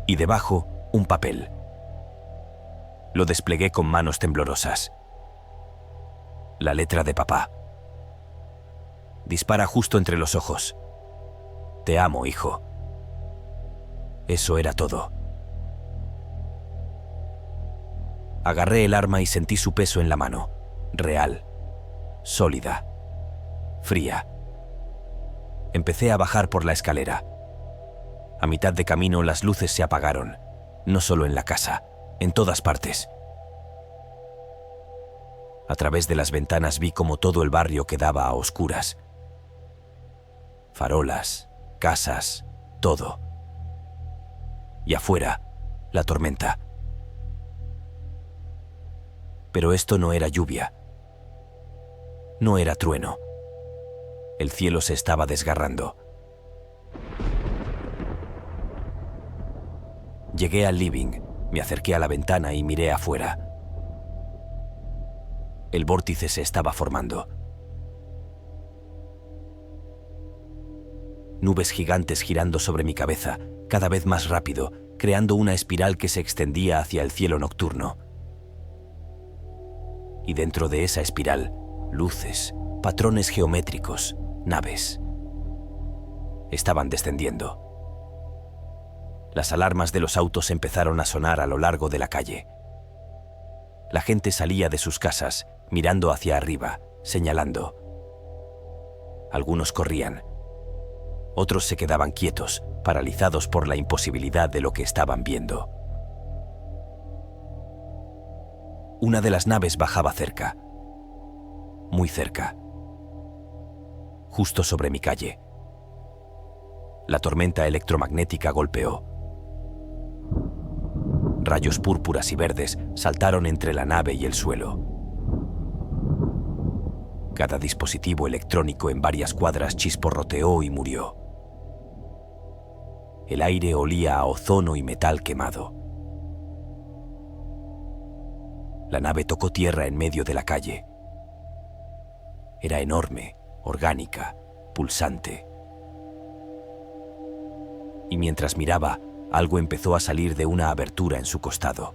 Y debajo, un papel. Lo desplegué con manos temblorosas. La letra de papá. Dispara justo entre los ojos. Te amo, hijo. Eso era todo. Agarré el arma y sentí su peso en la mano. Real. Sólida. fría. Empecé a bajar por la escalera. A mitad de camino las luces se apagaron, no solo en la casa, en todas partes. A través de las ventanas vi cómo todo el barrio quedaba a oscuras. Farolas, casas, todo. Y afuera, la tormenta. Pero esto no era lluvia. No era trueno. El cielo se estaba desgarrando. Llegué al living, me acerqué a la ventana y miré afuera. El vórtice se estaba formando. Nubes gigantes girando sobre mi cabeza, cada vez más rápido, creando una espiral que se extendía hacia el cielo nocturno. Y dentro de esa espiral, luces, patrones geométricos, naves. Estaban descendiendo. Las alarmas de los autos empezaron a sonar a lo largo de la calle. La gente salía de sus casas, mirando hacia arriba, señalando. Algunos corrían. Otros se quedaban quietos, paralizados por la imposibilidad de lo que estaban viendo. Una de las naves bajaba cerca. Muy cerca. Justo sobre mi calle. La tormenta electromagnética golpeó. Rayos púrpuras y verdes saltaron entre la nave y el suelo. Cada dispositivo electrónico en varias cuadras chisporroteó y murió. El aire olía a ozono y metal quemado. La nave tocó tierra en medio de la calle. Era enorme, orgánica, pulsante. Y mientras miraba, algo empezó a salir de una abertura en su costado.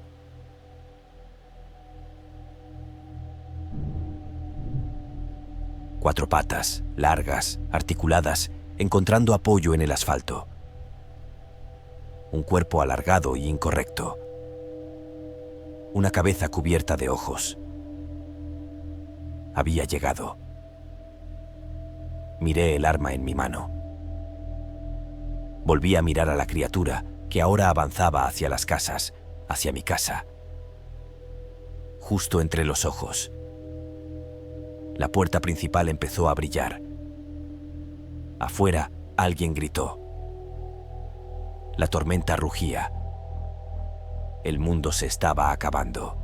Cuatro patas, largas, articuladas, encontrando apoyo en el asfalto. Un cuerpo alargado y incorrecto. Una cabeza cubierta de ojos. Había llegado. Miré el arma en mi mano. Volví a mirar a la criatura, que ahora avanzaba hacia las casas, hacia mi casa. Justo entre los ojos. La puerta principal empezó a brillar. Afuera, alguien gritó. La tormenta rugía. El mundo se estaba acabando.